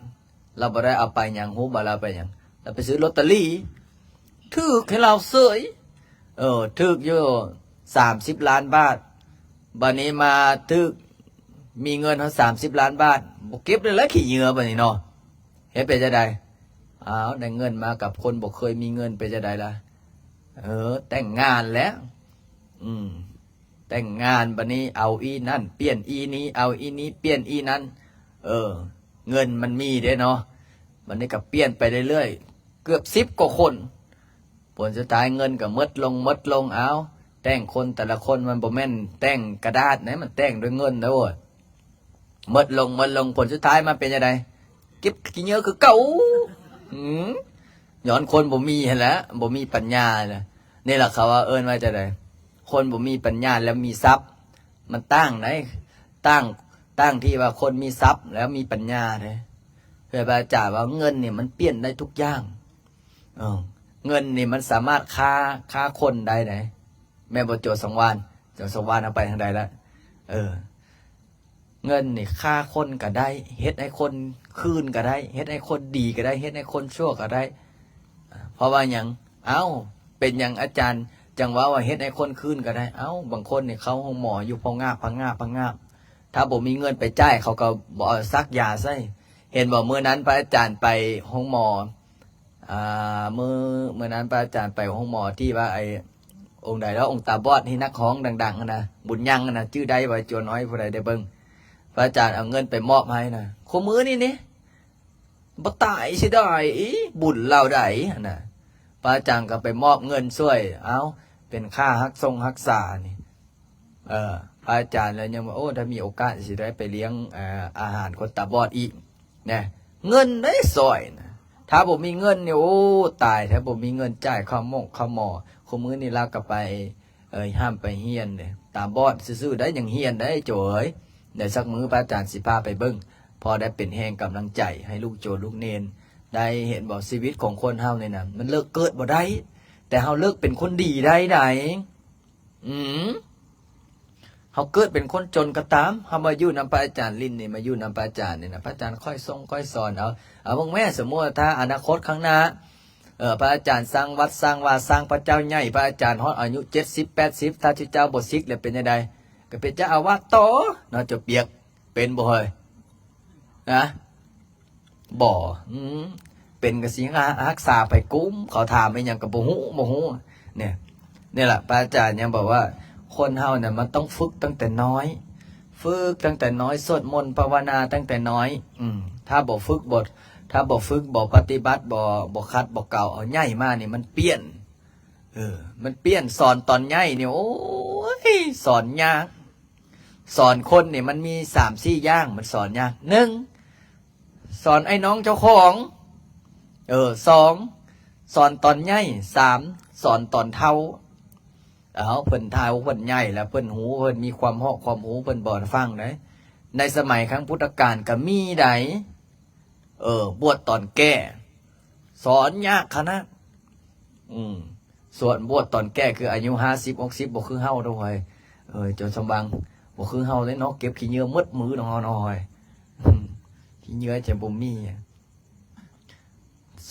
เราบ่ได้เอาไปอย่างหูบ่เราไปอย่างเราไปซื้อลอตเตอรี่ถูกให้เราเสยถูกอยู่30 ล้านบาทบัดนี้มาถูกมีเงินเขา30 ล้านบาทบ่เก็บได้แล้วขี้เหงื่อบัดนี้เนาะเฮ็ดไปจะได้ได้เงินมากับคนบ่เคยมีเงินไปจะได้ล่ะแต่งงานแล้วแต่งงานบัดนี้เอาอีนั่นเปลี่ยนอีนี้เอาอีนี้เปลี่ยนอีนั้นเงินมันมีเด้เนาะบัดนี้ก็เปลี่ยนไปเรื่อยๆเกือบ10 กว่าคนผลสุดท้ายเงินก็หมดลงแต่งคนแต่ละคนมันบ่แม่นแต่งกระดาษนะมันแต่งด้วยเงินแล้วหมดลงผลสุดท้ายมันเป็นยังไงเก็บขี้เหงื่อคือเก่าย้อนคนบ่มีเห็นแล้วบ่มีปัญญาเลยนี่แหละเขาว่าว่าจะได้ค คนบ่มีปัญญาแล้วมีทรัพย์มันตั้งไหนตั้งที่ว่าคนมีทรัพย์แล้วมีปัญญาเลยเพื่อพระอาจารย์ว่าเงินเนี่ยมันเปลี่ยนได้ทุกอย่างเงินนี่มันสามารถฆ่าคนได้ไหนแม่บทโจทย์สังวานโจทย์สังวานเอาไปทางใดแล้วเงินนี่ฆ่าคนก็ได้เฮ็ดให้คนคืนก็ได้เฮ็ดให้คนดีก็ได้เฮ็ดให้คนชั่วก็ได้เพราะว่าอย่างเป็นอย่างอาจารย์จังว่าเฮ็ดให้คนคืนก็ได้บางคนเนี่ยเขาห้องหมออยู่พองาบถ้าบ่มีเงินไปจ่ายเขาก็บ่ซักยาใส่เห็นบอกเมื่อนั้นพระอาจารย์ไปห้องหมอเมื่อนั้นพระอาจารย์ไปห้องหมอที่ว่าไอ้องค์ใดแล้วองค์ตาบอดที่นักฮ้องดังๆนะบุญยังนะชื่อใดว่าจวนน้อยผู้ใดได้เบิ่งพระอาจารย์เอาเงินไปมอบให้นะคู่มือนี่บ่ตายสิได้บุญเราได้นะพระอาจารย์ก็ไปมอบเงินช่วยเป็นค่ารักษานี่พระอาจารย์แล้วยังว่าถ้ามีโอกาสสิได้ไปเลี้ยงอาหารคนตาบอดอีกเนี่ยเงินได้ซอยนะถ้าผมมีเงินเนี่ยตายถ้าผมมีเงินจ่ายข้าวหมอคู่มือนี่ลากก็ไปห้ามไปเฮียนเนี่ยตาบอดซื่อๆได้อย่างเฮียนได้โจยเดี๋ยวสักมื้อพระอาจารย์สิพาไปเบิ่งพอได้เป็นแห่งกำลังใจให้ลูกโจลูกเนนได้เห็นบอกชีวิตของคนเฮาเนี่ยนะมันเลิกเกิดบ่ได้แต่เฮาเลิกเป็นคนดีได้ไหนเขาเกิดเป็นคนจนก็ตามเขามาอยู่นำพระอาจารย์ลิ้นนี่มาอยู่นำพระอาจารย์นี่นะพระอาจารย์ค่อยสอนเอาบางแม่สมมติถ้าอนาคตข้างหน้าพระอาจารย์สร้างวัดสร้างวาสร้างพระเจ้าใหญ่พระอาจารย์ฮอดอายุ70-80ถ้าที่เจ้าบ่ซิกแล้วเป็นยังไงก็เป็นเจ้าอาวาสโตเนาะจะเปียกเป็นบ่เฮ้ยนะบ่เป็นกสิรักษาไปกุ้มเขาถามไปยังกับบ่ฮู้เนี่ยแหละพระอาจารย์ยังบอกว่าคนเฮาเนี่ยมันต้องฝึกตั้งแต่น้อยสวดมนต์ภาวนาตั้งแต่น้อยถ้าบ่ฝึกบ่ปฏิบัติบ่คัดบ่เก่าเอาใหญ่มานี่มันเปลี่ยนมันเปลี่ยนสอนตอนใหญ่นี่โอ้ยสอนยากสอนคนนี่มันมี3-4อย่างมันสอนยาก1สอนไอ้น้องเจ้าของ2สอนตอนใหญ่3สอนตอนเฒ่าเพิ่นทายว่าเพิ่นใหญ่แล้วเพิ่นหูเพิ่นมีความเหาะความหูเพิ่นบ่ฟังได้ในสมัยครั้งพุทธกาลก็มีได้บวชตอนแก่สอนยากขนาดส่วนบวชตอนแก่คืออายุ50-60บ่คือเฮาด้วยจนสมบังบ่คือเฮาเลยเนาะเก็บขี้เหงื่อหมดมือน้อยขี้เหงื่อจะบ่มี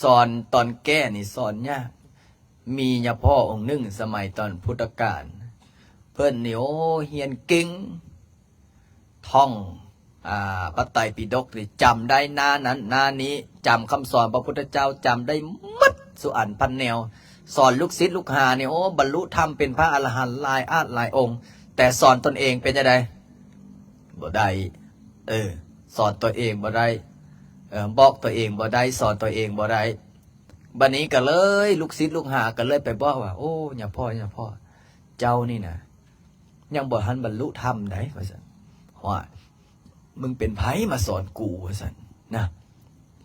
สอนตอนแก่นี่สอนยากมีญาพ่อองค์หนึ่งสมัยตอนพุทธกาลเพิ่นนี่เฮียนเก่งท่องพระไตรปิฎกนี่จำได้หน้านั้นหน้านี้จำคำสอนพระพุทธเจ้าจำได้หมดสุอันพันแนวสอนลูกศิษย์ลูกหานี่บรรลุธรรมเป็นพระอรหันต์หลายองค์แต่สอนตนเองเป็นยังไงบ่ได้สอนตัวเองบ่ได้บอกตัวเองบ่ได้สอนตัวเองบ่ได้บัดนี้ก็เลยลูกศิษย์ลูกหาก็เลยไปบอกว่าอย่าพ่อเจ้านี่นะยังบ่ทันบรรลุธรรมได้ว่าซั่นว่ามึงเป็นไผมาสอนกูว่าซั่นนะ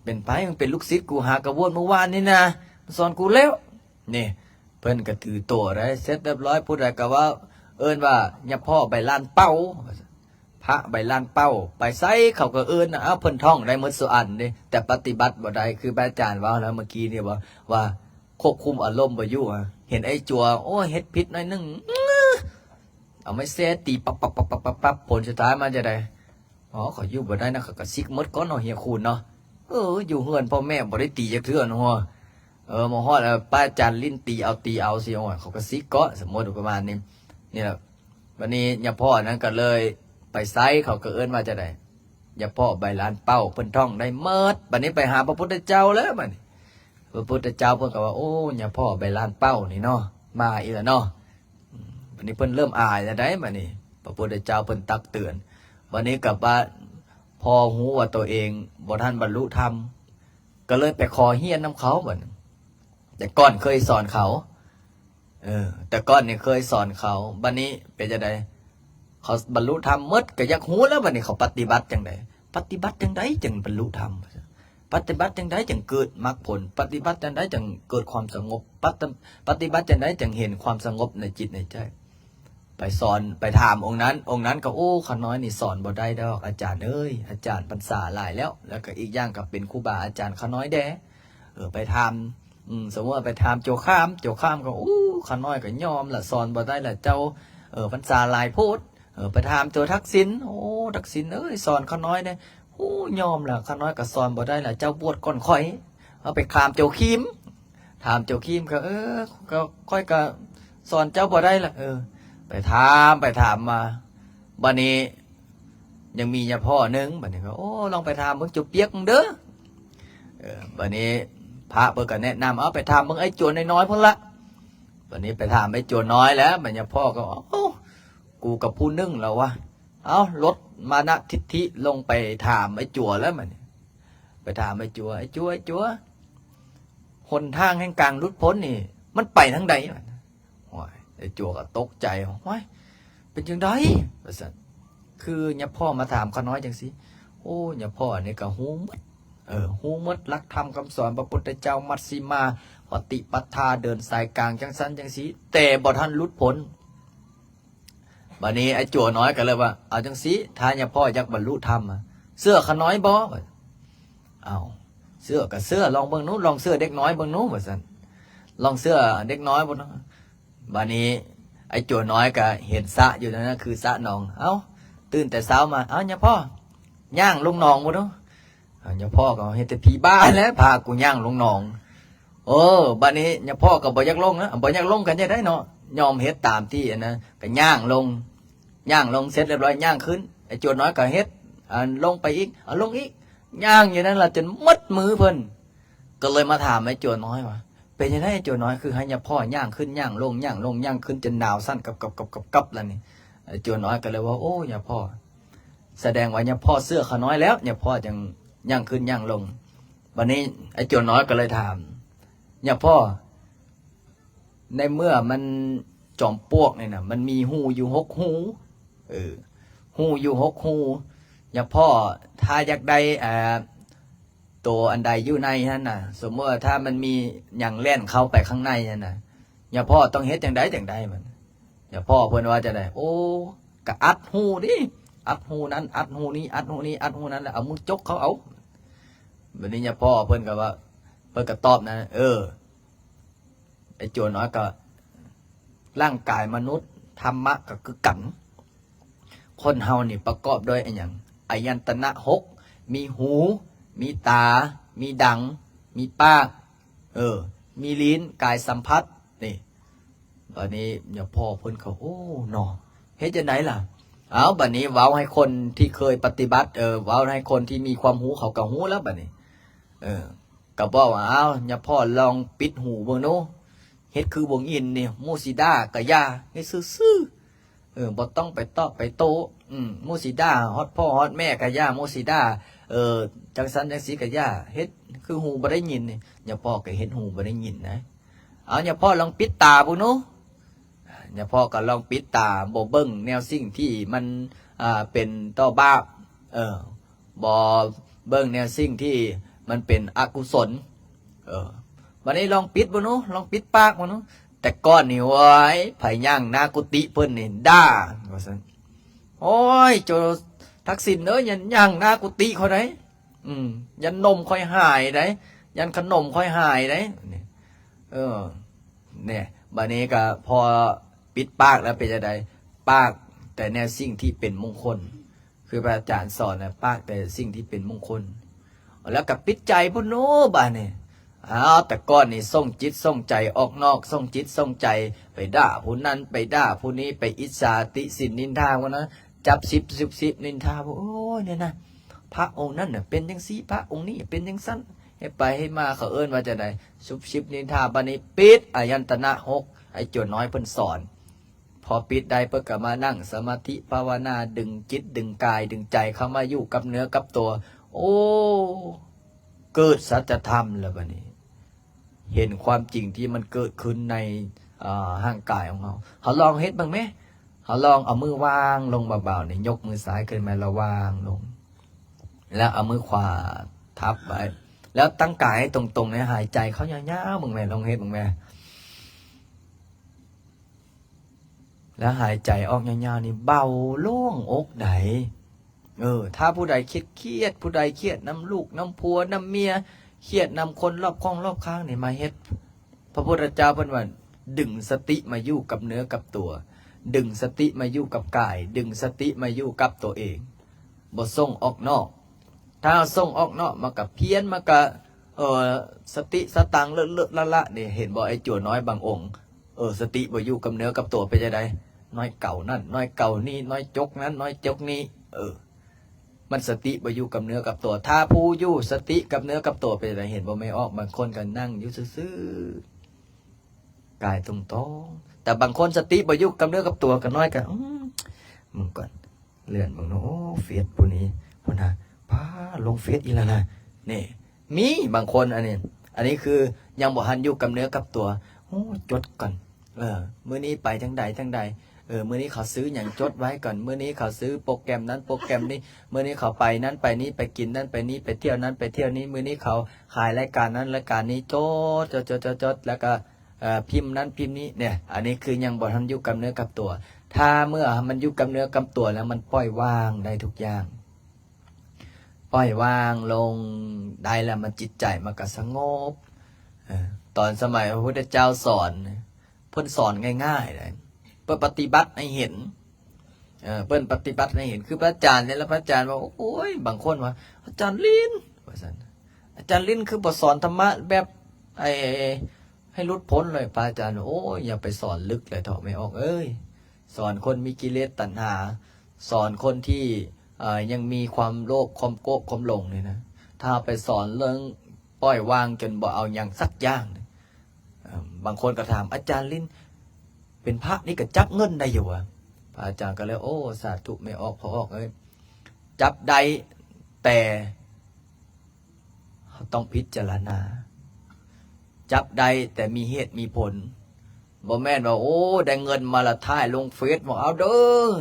เป็นไผมึงเป็นลูกศิษย์กูหากระวนเมื่อวานนี่นะมาสอนกูแล้วนี่เพิ่นก็ถือตัวได้เสร็จเรียบร้อยผู้ใดก็ว่าว่าอย่าพ่อใบลานเป้าพระใบลานเป้าไปไสเขาก็เเพิ่นท่องได้หมดสุอันนี่แต่ปฏิบัติบ่ได้คืออาจารย์ว่าแล้วเมื่อกี้นี่ว่าควบคุมอารมณ์บ่อยู่เห็นไอ้จัวเฮ็ดผิดหน่อยนึงเอาไม้เสตีปั๊บผลสุดท้ายมันจะได้เขาอยู่บ่ได้นะเขาก็ซิกหมดก่อนเนาะเฮียคูณเนาะอยู่เฮือนพ่อแม่บ่ได้ตีจักเทื่อเนาะมาฮอดป้าอาจารย์ลิ้นตีเอาสิเขาก็ซิกเกาะสมมุติประมาณนี้นี่แหละวันนี้ญาพ่อนั้นก็เลยไปไซเขาก็ว่าจะได้อย่าพ่อใบลานเป้าเพิ่นท่องได้เมิดบัดนี้ไปหาพระพุทธเจ้าแล้วบัดนี้พระพุทธเจ้าเพิ่นก็ว่าอย่าพ่อใบลานเป้านี่เนาะมาอีแล้วเนาะบัดนี้เพิ่นเริ่มอายแล้วได้บัดนี้พระพุทธเจ้าเพิ่นตักเตือนบัดนี้กลับว่าพอหูว่าตัวเองบ่ทันบรรลุธรรมก็เลยไปขอเฮียนนำเขาบัดแต่ก่อนเคยสอนเขาแต่ก่อนนี่เคยสอนเขาบัดนี้เป็นจังได๋เขาบรรลุธรรมหมดก็อยากฮู้แล้วบัดนี้เขาปฏิบัติจังได๋จึงบรรลุธรรมปฏิบัติจังได๋จึงเกิดมรรคผลปฏิบัติจังได๋จึงเกิดความสงบปฏิบัติจังได๋จึงเห็นความสงบในจิตในใจ ไปสอนไปถามองค์นั้นก็โอ้ข้าน้อยนี่สอนบ่ได้ดอกอาจารย์เอ้ยอาจารย์พรรษาหลายแล้วก็อีกอย่างก็เป็นครูบาอาจารย์ข้าน้อยแด้ไปถามสมมติว่าไปถามโจข้ามก็โอ้ข้าน้อยก็ยอมละสอนบ่ได้ละเจ้าพรรษาหลายโพดไปถามโจทักษิณโอ้ทักษิณเอ้ยสอนข้าน้อยเนี่ยโอ้ยอมละข้าน้อยก็สอนบ่ได้ละเจ้าบวชก่อนข่อยเอาไปถามโจคิมถามโจคิมก็ก็ค่อยก็สอนเจ้าบ่ได้ละไปถามมาบัดนี้ยังมียาพ่อนึงบัดนี้ก็โอ้ลองไปถามเบิ่งจุเปียกมึงเด้อบัดนี้พระเพิ่นก็แนะนำเอาไปถามเบิ่งไอ้โจรน้อยๆพุ่นละบัดนี้ไปถามไอ้โจรน้อยแล้วบัดนี้พ่อก็โอ้กูกับผู้นึ่งแล้ววะเอาลดมานะทิฏฐิลงไปถามไอ้จั่วแล้วบัดนี้ไปถามไอ้จั่วหนทางแห่งการหลุดพ้นนี่มันไปทางใดไอ้จั่วก็ตกใจว้ายเป็นจังไดว่าซั่นคือเนี่ยพ่อมาถามข้าน้อยจังสิโอ้เนี่ยพ่อนี่ก็ฮู้หมดฮู้หมดหลักธรรมคำสอนพระพุทธเจ้ามัชฌิมาปฏิปทาเดินสายกลางจังซั่นจังสิแต่บ่ทันหลุดพ้นบัดนี้ไอ้จั่วน้อยก็เลยว่าเอาจังสิถ้าเนี่ยพ่ออยากบรรลุธรรมเสื้อข้าน้อยบ่เอาเสื้อก็เสื้อลองเบิ่งนู้นลองเสื้อเด็กน้อยเบิ่งนู้นว่าซั่นลองเสื้อเด็กน้อยบ่เนาะบัดนี้ไอ้โจน้อยก็เห็นสระอยู่นั่นนะคือสระหนองเอ้าตื่นแต่เช้ามาเอ้าเนี่ยพ่อย่างลงหนองบ่เนาะเนี่ยพ่อก็เฮ็ดแต่ผีบ้าแล้วพากูย่างลงหนองบัดนี้เนี่ยพ่อก็บ่อยากลงนะบ่อยากลงกันจะได้เนาะยอมเฮ็ดตามที่อันนะก็ย่างลงเสร็จเรียบร้อยย่างขึ้นไอ้โจน้อยก็เฮ็ดลงไปอีกลงอีกย่างอยู่นั่นล่ะจนมัดมือเพิ่นก็เลยมาถามไอ้โจน้อยว่าเป็นยังไงโจน้อยคือให้เนี่ยพ่อย่างขึ้นย่างลงย่างขึ้นจนดาวสั้นกับแล้วนี่โจน้อยก็เลยว่าโอ้เนี่ยพ่อแสดงว่าเนี่ยพ่อเสื้อขาน้อยแล้วเนี่ยพ่อจังย่างขึ้นย่างลงวันนี้ไอ้โจน้อยก็เลยถามเนี่ยพ่อในเมื่อมันจอมปลวกเนี่ยนะมันมีหูอยู่6 หูหูอยู่6 หูเนี่ยพ่อถ้าอยากได้ตัวอันใดอยู่ในนั่นน่ะสมมติว่าถ้ามันมีอย่างแล่นเข้าไปข้างในนั่นน่ะอย่าพ่อต้องเฮ็ดจังใดมันอย่าพ่อเพิ่นว่าจะได้โอ้ก็อัดหูดิอัดหูนั้นอัดหูนี้อัดหูนี้อัดหูนั้นแล้วเอามือจกเขาเอาบัดนี้อย่าพ่อเพิ่นก็ว่าเพิ่นก็ตอบนะไอ้โจน้อยก็ร่างกายมนุษย์ธรรมะก็คือกันคนเฮานี่ประกอบด้วยไอ้หยังอายันตนะ6มีหูมีตา มีดัง มีปากมีลิ้นกายสัมผัสนี่บัดนี้อย่าพ่อเพิ่นเขาโอ้หนอเฮ็ดจังไดล่ะเอาบัดนี้เว้าให้คนที่เคยปฏิบัติเว้าให้คนที่มีความรู้เขาก็รู้แล้วบัดนี้ก็บอกว่าเอาอย่าพ่อลองปิดหูเบิ่งโนเฮ็ดคือวงอินนี่มูซิดาก็ย่าเฮ็ดซื่อบ่ต้องไปตอบไปโตมูซิดาฮอดพ่อฮอดแม่ก็ย่ามูซิดาจังสันจังสีกับย่าเฮ็ดคือหูบ่ได้ยินนี่อย่าพ่อก็เฮ็ดหูบ่ได้ยินนะเอาอย่าพ่อลองปิดตาบุนูอย่าพ่อก็ลองปิดตาบ่เบิ่งแนวสิ่งที่มันเป็นต่อบาปบ่เบิ่งแนวสิ่งที่มันเป็นอกุศลวันนี้ลองปิดบุนูลองปิดปากบุนูแต่ก้อนนี่ไว้ไผย่างหน้ากุฏิเพิ่นนี่ด่าว่าซั่นโอ้ยโจทักษิณยันย่างหน้ากุฏิเขาได้ยันนมค่อยหายได้ยันขนมค่อยหายได้เนี่ยบัดนี้ก็พอปิดปากแล้วเป็นจะไดปากแต่แนวสิ่งที่เป็นมงคลคือพระอาจารย์สอนนะปากแต่สิ่งที่เป็นมงคลแล้วกับปิดใจพุ่นโน้บ้านนี่แต่ก้อนนี่ส่งจิตส่งใจออกนอกส่งจิตส่งใจไปด่าผู้นั้นไปด่าผู้นี้ไปอิจฉาติสินนินทาวันนั้นจับสิบนินทาบอกโอ้เนี่ยนะพระองค์นั้นน่ะเป็นจังซี่พระองค์นี้เป็นจังซั่นให้ไปให้มาเขาเอิ้นว่าจะได้สิบนินทาบัดนี้ปิดอายันตนะ6ไอ้โจน้อยเพิ่นสอนพอปิดได้เพิ่นก็มานั่งสมาธิภาวนาดึงจิตดึงกายดึงใจเข้ามาอยู่กับเนื้อกับตัวโอ้เกิดสัจธรรมแล้วบัดนี้เห็นความจริงที่มันเกิดขึ้นในร่างกายของเขาลองเฮ็ดบ้างไหมเขาลองเอามือวางลงเบาๆนี่ยกมือซ้ายขึ้นมาแล้ววางลงแล้วเอามือขวาทับไว้แล้วตั้งกายให้ตรงๆเนี่ยหายใจเขายาวๆมึงแม่ลองเฮ็ดมึงแม่ แล้วหายใจออกยาวๆนี่เบาโล่งอกไหนถ้าผู้ใดเครียดผู้ใดเครียดน้ำลูกน้ำผัวน้ำเมียเครียดน้ำคนรอบข้องรอบข้างนี่มาเฮ็ดพระพุทธเจ้าเพิ่นว่าดึงสติมาอยู่กับเนื้อกับตัวดึงสติมาอยู่กับกายดึงสติมาอยู่กับตัวเองบ่ส่งออกนอกถ้าส่งออกนอกมากับเพี้ยนมากับสติสตังเลอะๆละๆนี่เห็นบ่ไอ้จั่วน้อยบางองค์สติบ่อยู่กับเนื้อกับตัวไปจังได๋น้อยเก่านั่นน้อยเก่านี่น้อยจกนั้นน้อยจกนี้มันสติบ่อยู่กับเนื้อกับตัวถ้าผู้อยู่สติกับเนื้อกับตัวไปจังได๋เห็นบ่ไม่ออกบางคนก็นั่งอยู่ซื่อๆกายตรงๆแต่บางคนสติบ่อยู่กับเนื้อกับตัวก็น้อยก็มึงก่อนเลื่อนมึงโอ้เฟซผู้นี้พุ่นน่ะพาลงเฟซอีแล้วนะนี่มีบางคนอันนี้คือยังบ่ทันอยู่กับเนื้อกับตัวโอ้จดก่อนมื้อนี้ไปจังใดมื้อนี้เขาซื้อหยังจดไว้ก่อนมื้อนี้เขาซื้อโปรแกรมนั้นโปรแกรมนี้มื้อนี้เขาไปนั้นไปนี้ไปกินนั้นไปนี้ไปเที่ยวนั้นไปเที่ยวนี้มื้อนี้เขาขายรายการนั้นรายการนี้จดแล้วก็พิมพ์นั้นพิมพ์นี้เนี่ยอันนี้คือยังบ่ทันอยู่กับเนื้อกับตัวถ้าเมื่อมันอยู่กับเนื้อกับตัวแล้วมันปล่อยวางได้ทุกอย่างปล่อยวางลงได้แล้วมันจิตใจมันก็สงบตอนสมัยพระพุทธเจ้าสอนเพิ่นสอนง่ายๆเลยเพื่อปฏิบัติให้เห็นเพิ่นปฏิบัติให้เห็นคือพระอาจารย์เนี่ยแล้วพระอาจารย์ว่าโอ้ยบางคนว่าอาจารย์ลิ้นว่าซั่นอาจารย์ลิ้นคือบทสอนธรรมะแบบให้หลุดพ้นเลยพระอาจารย์โอ้ยอย่าไปสอนลึกเลยเถอะไม่ออกสอนคนมีกิเลสตัณหาสอนคนที่ยังมีความโลภความโกรธความหลงเนี่ยนะถ้าไปสอนเรื่องปล่อยวางจนบ่เอาอย่างสักอย่างบางคนก็ถามอาจารย์ลิ้นเป็นพระนี่ก็จับเงินได้อยู่อ่ะพระอาจารย์ก็เลยโอ้สาธุไม่ออกพอออกจับได้แต่ต้องพิจารณาจับได้แต่มีเหตุมีผลบ่แม่นว่าโอ้ได้เงินมาละท้ายลงเฟซบอกเอาเด้อ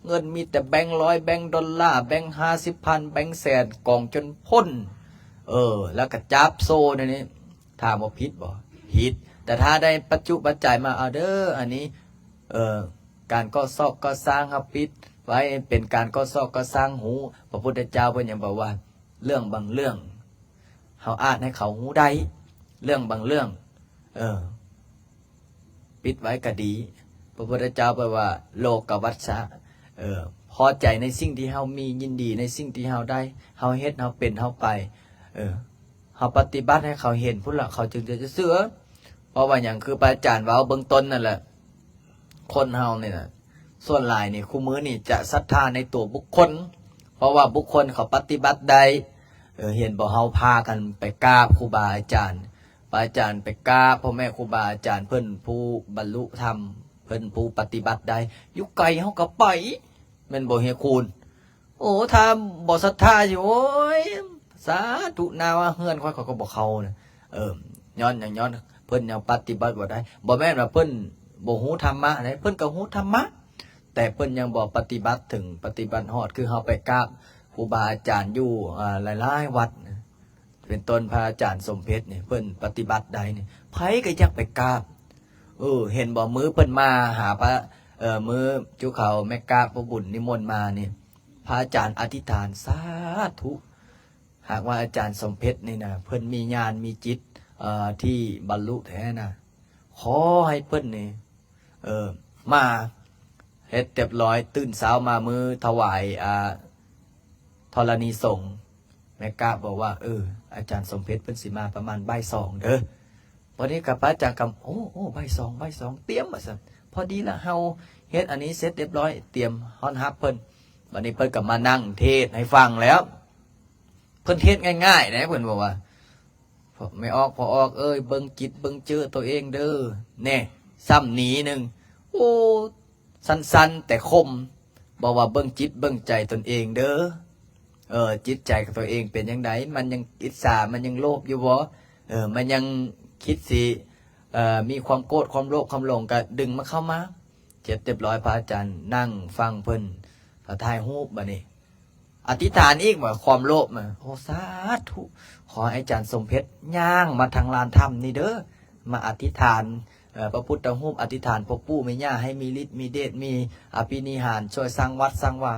เงินมีแต่แบงค์100แบงค์ดอลลาร์แบงค์50,000แบงค์แสนกองจนพ้นแล้วก็จับโซ่ในนี้ถามว่าผิดบ่ผิดแต่ถ้าได้ปัจจุปัจจัยมาเอาเด้ออันนี้การก่อซอกก่อสร้างครับปิดไว้เป็นการก่อซอกก่อสร้างหูพระพุทธเจ้าเพิ่นยังบอกว่าเรื่องบางเรื่องเฮาอ่านให้เขาหูได้เรื่องบางเรื่องปิดไว้ก็ดีพระพุทธเจ้าบอกว่าโลกวัชชะพอใจในสิ่งที่เฮามียินดีในสิ่งที่เฮาได้เฮาเฮ็ดเฮาเป็นเฮาไปเฮาปฏิบัติให้เขาเห็นพุ่นละเขาจึงจะเชื่อเพราะว่าอย่างคือพระอาจารย์ว่าเบื้องต้นนั่นแหละคนเฮาเนี่ยนะส่วนหลายนี่คู่มือนี่จะศรัทธาในตัวบุคคลเพราะว่าบุคคลเขาปฏิบัติได้เห็นบ่เฮาพากันไปกราบครูบาอาจารย์พระอาจารย์ไปกราบพ่อแม่ครูบาอาจารย์เพิ่นผู้บรรลุธรรมเพิ่นผู้ปฏิบัติได้อยู่ไกลเฮาก็ไปแม่นบ่เฮียคูณโอ้ถ้าบ่ศรัทธาอยู่โอ้ยสาธุนาว่าเฮือนค่อยก็บ่เข้านะย้อนอย่างย้อนเพิ่นยังปฏิบัติบ่ได้บ่แม่นว่าเพิ่นบ่ฮู้ธรรมะได้เพิ่นก็ฮู้ธรรมะแต่เพิ่นยังบ่ปฏิบัติถึงปฏิบัติฮอดคือเฮาไปกราบครูบาอาจารย์อยู่หลายๆวัดเป็นต้นพระอาจารย์สมเพชรนี่เพิ่นปฏิบัติได้นี่ไผก็อยากไปกราบเห็นบ่มื้อเพิ่นมาหาพระมื้อจุเขาแม่กราบพระบุญนิมนต์มานี่พระอาจารย์อธิษฐานสาธุหากว่าอาจารย์สมเพชรนี่นะเพิ่นมีญาณมีจิตที่บรรลุแท้นะขอให้เพิ่นนี่มาเฮ็ดเรียบร้อยตื่นเช้ามามือถวายธรณีสงฆ์แม่กะบอกว่าอาจารย์สมเพชรเพิ่นสิมาประมาณบ่าย 2เด้อวันนี้กับพระอาจารย์กำโอ้บ่าย 2เตรียมว่าซั่นพอดีละเฮาเฮ็ดอันนี้เสร็จเรียบร้อยเตรียมฮ้อนฮับเพิ่นวันนี้เพิ่นก็มานั่งเทศให้ฟังแล้วเพิ่นเทศง่ายๆนะเพิ่นบอกว่าไม่ออกพอออกเบิ่งจิตเบิ่งเจอตัวเองเด้อแน่ซ้ำหนีนึงโอ้สั้นๆแต่คมบอกว่าเบิ่งจิตเบิ่งใจตนเองเด้อจิตใจของตัวเองเป็นจังไดมันยังอิจฉามันยังโลภอยู่บ่มันยังคิดสิมีความโกรธความโลภความหลงก็ดึงมาเข้ามาเจ็บเรียบร้อยพระอาจารย์นั่งฟังเพิ่นพระทายฮูปบัดนี้อธิษฐานอีกว่าความโลภมาโอ้สาธุขออาจารย์สมเพชรย่างมาทางลานธรรมนี่เด้อมาอธิษฐาน พระพุทธรูปอธิษฐานพ่อปู่แม่ย่าให้มีฤทธิ์มีเดชมีอภินิหารช่วยสร้างวัดสร้างว่า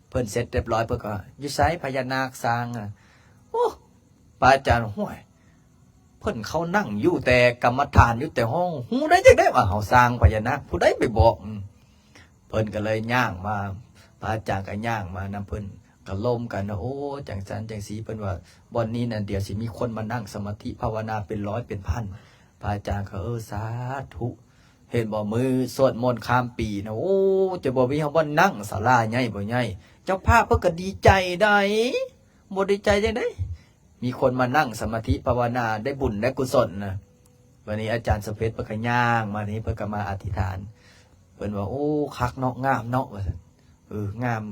เพิ่นเสร็จเรียบร้อยเพิ่นก็อยู่ไสพญานาคสร้างโอ้พระอาจารย์ห้วยเพิ่นเขานั่งอยู่แต่กรรมฐานอยู่แต่ห้องหูได้จังได๋ว่าเฮาสร้างพญานาคผู้ใดไปบอกเพิ่นก็เลยย่างมาพระอาจารย์ก็ย่างมานำเพิ่นก็ล้มกันโอ้จังสันจังสีเพิ่นว่าบ่อนนี้น่ะเดี๋ยวสิมีคนมานั่งสมาธิภาวนาเป็นร้อยเป็นพันพระอาจารย์ก็สาธุเห็นบ่มือสวดมนต์ข้ามปีนะโอ้จะบ่มีเฮาบ่นั่งศาลาใหญ่บ่ใหญ่เจ้าภาพเพิ่นก็ดีใจได้บ่ดีใจจังได๋มีคนมานั่งสมาธิภาวนาได้บุญได้กุศลนะวันนี้อาจารย์สมเพชรเพิ่นก็ย่างมานี้เพิ่นก็มาอธิษฐานเพิ่นว่าโอ้คักเนาะงามเนาะว่าซั่นงาม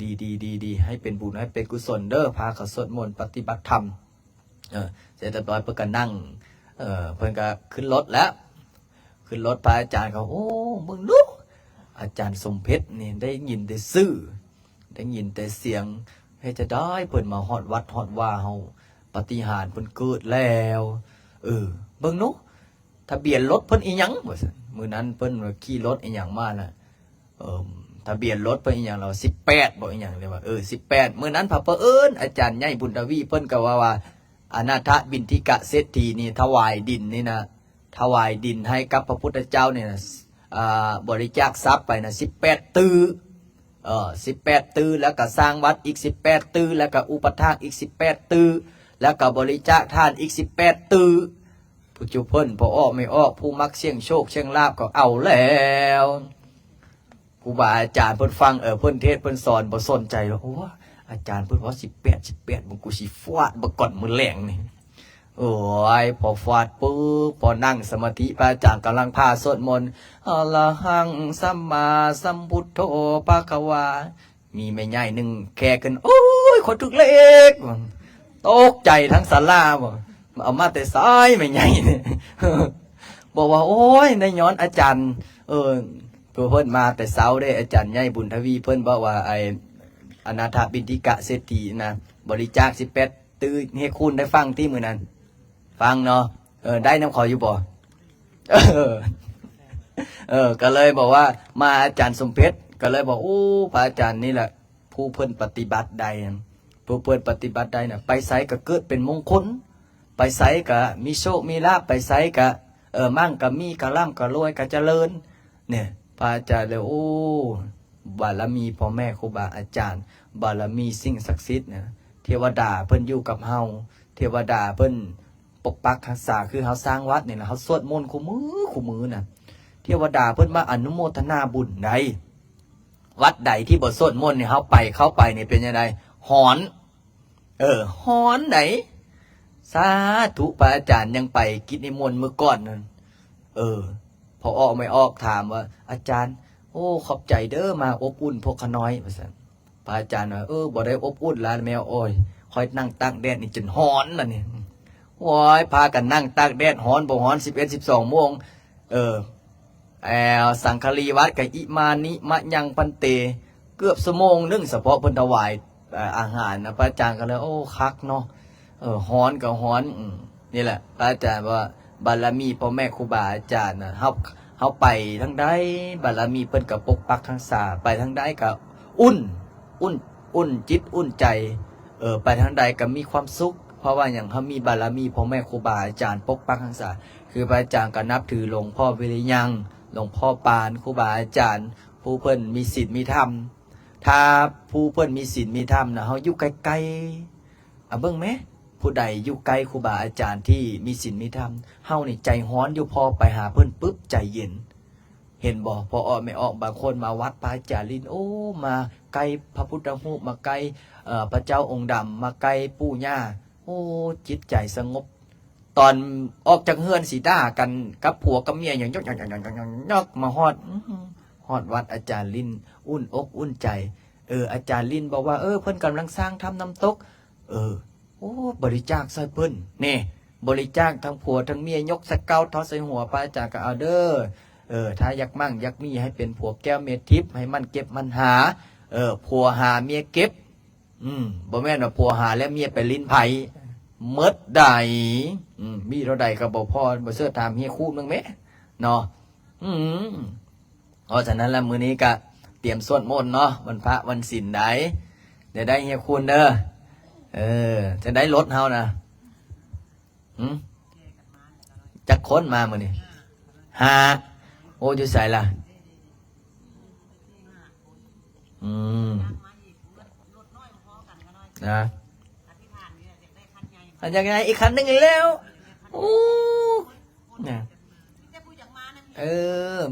ดีให้เป็นบุญให้เป็นกุศลเด้อพาเขาสวดมนต์ปฏิบัติธรรมเสร็จเรียบร้อยเพิ่นก็นั่งเพิ่นก็ขึ้นรถแล้วขึ้นรถพระอาจารย์เขาโอ้มึงดูอาจารย์สมเพชรนี่ได้ยินแต่ซื่อได้ยินแต่เสียงให้จะได้เพิ่นมาฮอดวัดฮอดว่าเฮาปฏิหารย์เพิ่นเกิดแล้วเบิ่งนูทะเบียนรถเพิ่นอีหยังว่าซั่นมื้อนั้นเพิ่นขี่รถอีหยังมาน่ะทะเบียนรถเพิ่นอีหยังเรา18บ่อีหยังเลยว่า18มื้อนั้นพระเผอิญอาจารย์ใหญ่บุญทวีเพิ่นก็ว่าอนาถบิณฑิกะเศรษฐีนี่ถวายดินนี่นะถวายดินให้กับพระพุทธเจ้าเนี่ยนะบริจาคทรัพย์ไปนะ18ตื้อ18ตื้อแล้วก็สร้างวัดอีก18ตื้อแล้วก็อุปถากอีก18ตื้อแล้วก็บริจาคทานอีก18ตื้อผู้จุเพิ่นพอออกไม่ออกผู้มักเสี่ยงโชคเสี่ยงลาภก็เอาแล้วครูบาอาจารย์เพิ่นฟังเพิ่นเทศเพิ่นสอนบ่สนใจหรอกโอ้อาจารย์เพิ่นว่า18มึงกูสิฟาดบ่ก่อนมื้อแลงนี่โอ้ยพอฟาดปุ๊บพอนั่งสมาธิพระอาจารย์กำลังพาสวดมนต์อะระหังสัมมาสัมพุทโธภะคะวามีแม่ใหญ่นึงแค่ขึ้นโอ้ยคนทุกเล็กตกใจทั้งศาลาบ่เอามาแต่ซ้ายแม่ใหญ่นี่บอกว่าโอ้ยได้ย้อนอาจารย์เพิ่นมาแต่เช้าได้อาจารย์ใหญ่บุญทวีเพิ่นบอกว่าไอ้อนาถบิณฑิกะเศรษฐีนะบริจาค18ตื้อให้คุณได้ฟังที่มื้อนั้นฟังเนาะได้น้ำขออยู่บ่ก็เลยบอกว่ามาอาจารย์สมเพชรก็เลยบอกโอ้พระอาจารย์นี่แหละผู้เพิ่นปฏิบัติใดผู้เพิ่นปฏิบัติใดน่ะไปไสก็เกิดเป็นมงคลไปไสก็มีโชคมีลาภไปไสก็มั่งก็มีก็ร่ำก็รวยก็เจริญเนี่ยพระอาจารย์เลยโอ้บารมีพ่อแม่ครูบาอาจารย์บารมีสิ่งศักดิ์สิทธิ์นะเทวดาเพิ่นอยู่กับเฮาเทวดาเพิ่นปกปักรักษาคือเฮาสร้างวัดนี่แหละเฮาสวดมนต์คู่มือน่ะเทวดาเพิ่นมาอนุโมทนาบุญใดวัดใดที่บ่สวดมนต์เนี่ยเฮาเข้าไปนี่เป็นจังได๋หอนหอนไหนสาธุพระอาจารย์ยังไปกิจนิมนต์มื้อก่อนนั่นพอออกไม่ออกถามว่าอาจารย์โอ้ขอบใจเด้อมาอบอุ่นพวกขน้อยว่าซั่นพระอาจารย์ว่าบ่ได้อบอุ่นล่ะแมวโอ้ยคอยนั่งตากแดดนี่จนร้อนล่ะนี่โอ้ยพากันนั่งตากแดดร้อนบ่ร้อน11-12โมงสังฆรีวัดกับอิมานิมะยังปันเตเกือบชั่วโมงนึงเฉพาะเพิ่นถวายอาหารนะพระอาจารย์ก็เลยโอ้คักเนาะร้อนก็ร้อนนี่แหละพระอาจารย์ว่าบารมีพ่อแม่ครูบาอาจารย์นะเฮาไปทั้งใดบารมีเพิ่นก็ปกปักรักษาไปทั้งใดก็อุ่นจิตอุ่นใจไปทั้งใดก็มีความสุขเพราะว่าอย่างเฮามีบารมีพ่อแม่ครูบาอาจารย์ปกปักรักษาคือพระอาจารย์ก็นับถือหลวงพ่อวิริยังหลวงพ่อปานครูบาอาจารย์ผู้เพิ่นมีศีลมีธรรมถ้าผู้เพิ่นมีศีลมีธรรมนะเฮาอยู่ไกลๆเบิ่งแหมผู้ใดอยู่ไกลครูบาอาจารย์ที่มีศีลมีธรรมเฮานี่ใจร้อนอยู่พอไปหาเพิ่นปุ๊บใจเย็นเห็นบ่พอออกไม่ออกบางคนมาวัดพระอาจารย์ลินโอ้มาไกลพระพุทธรูปมาไกลพระเจ้าองค์ดำมาไกลปู่ย่าโอ้จิตใจสงบตอนออกจากเฮือนสีด่ากันกับผัวกับเมียอย่างยอกมาฮอดวัดอาจารย์ลินอุ่นอกอุ่นใจอาจารย์ลินบอกว่าเพิ่นกำลังสร้างทำน้ำตกโอ้บริจาคใส่เพิ่นนี่บริจาคทั้งผัวทั้งเมียยกสเกาทอใส่หัวพระอาจารย์ก็เอาเด้อถ้าอยากมั่งอยากมีให้เป็นผัวแก้วเมียทิพย์ให้มันเก็บมันหาผัวหาเมียเก็บบ่แม่นว่าผัวหาแล้วเมียไปลิ้นไผเมดใดมีเท่าใดก็บ่พอบ่เสื้อตามเฮียคู่นึงแม่ เนาะเพราะฉะนั้นแล้วมื้อนี้ก็เตรียมสวดมนต์เนาะวันพระวันศีลได้เดี๋ยวได้เฮียคุณเด้อจะได้ลดเฮานะจักคนมามื้อนี้5โอ้อยู่ไสล่ะนะยังไงอีกคันหนึ่งอีกแล้วโอ้เนี่ย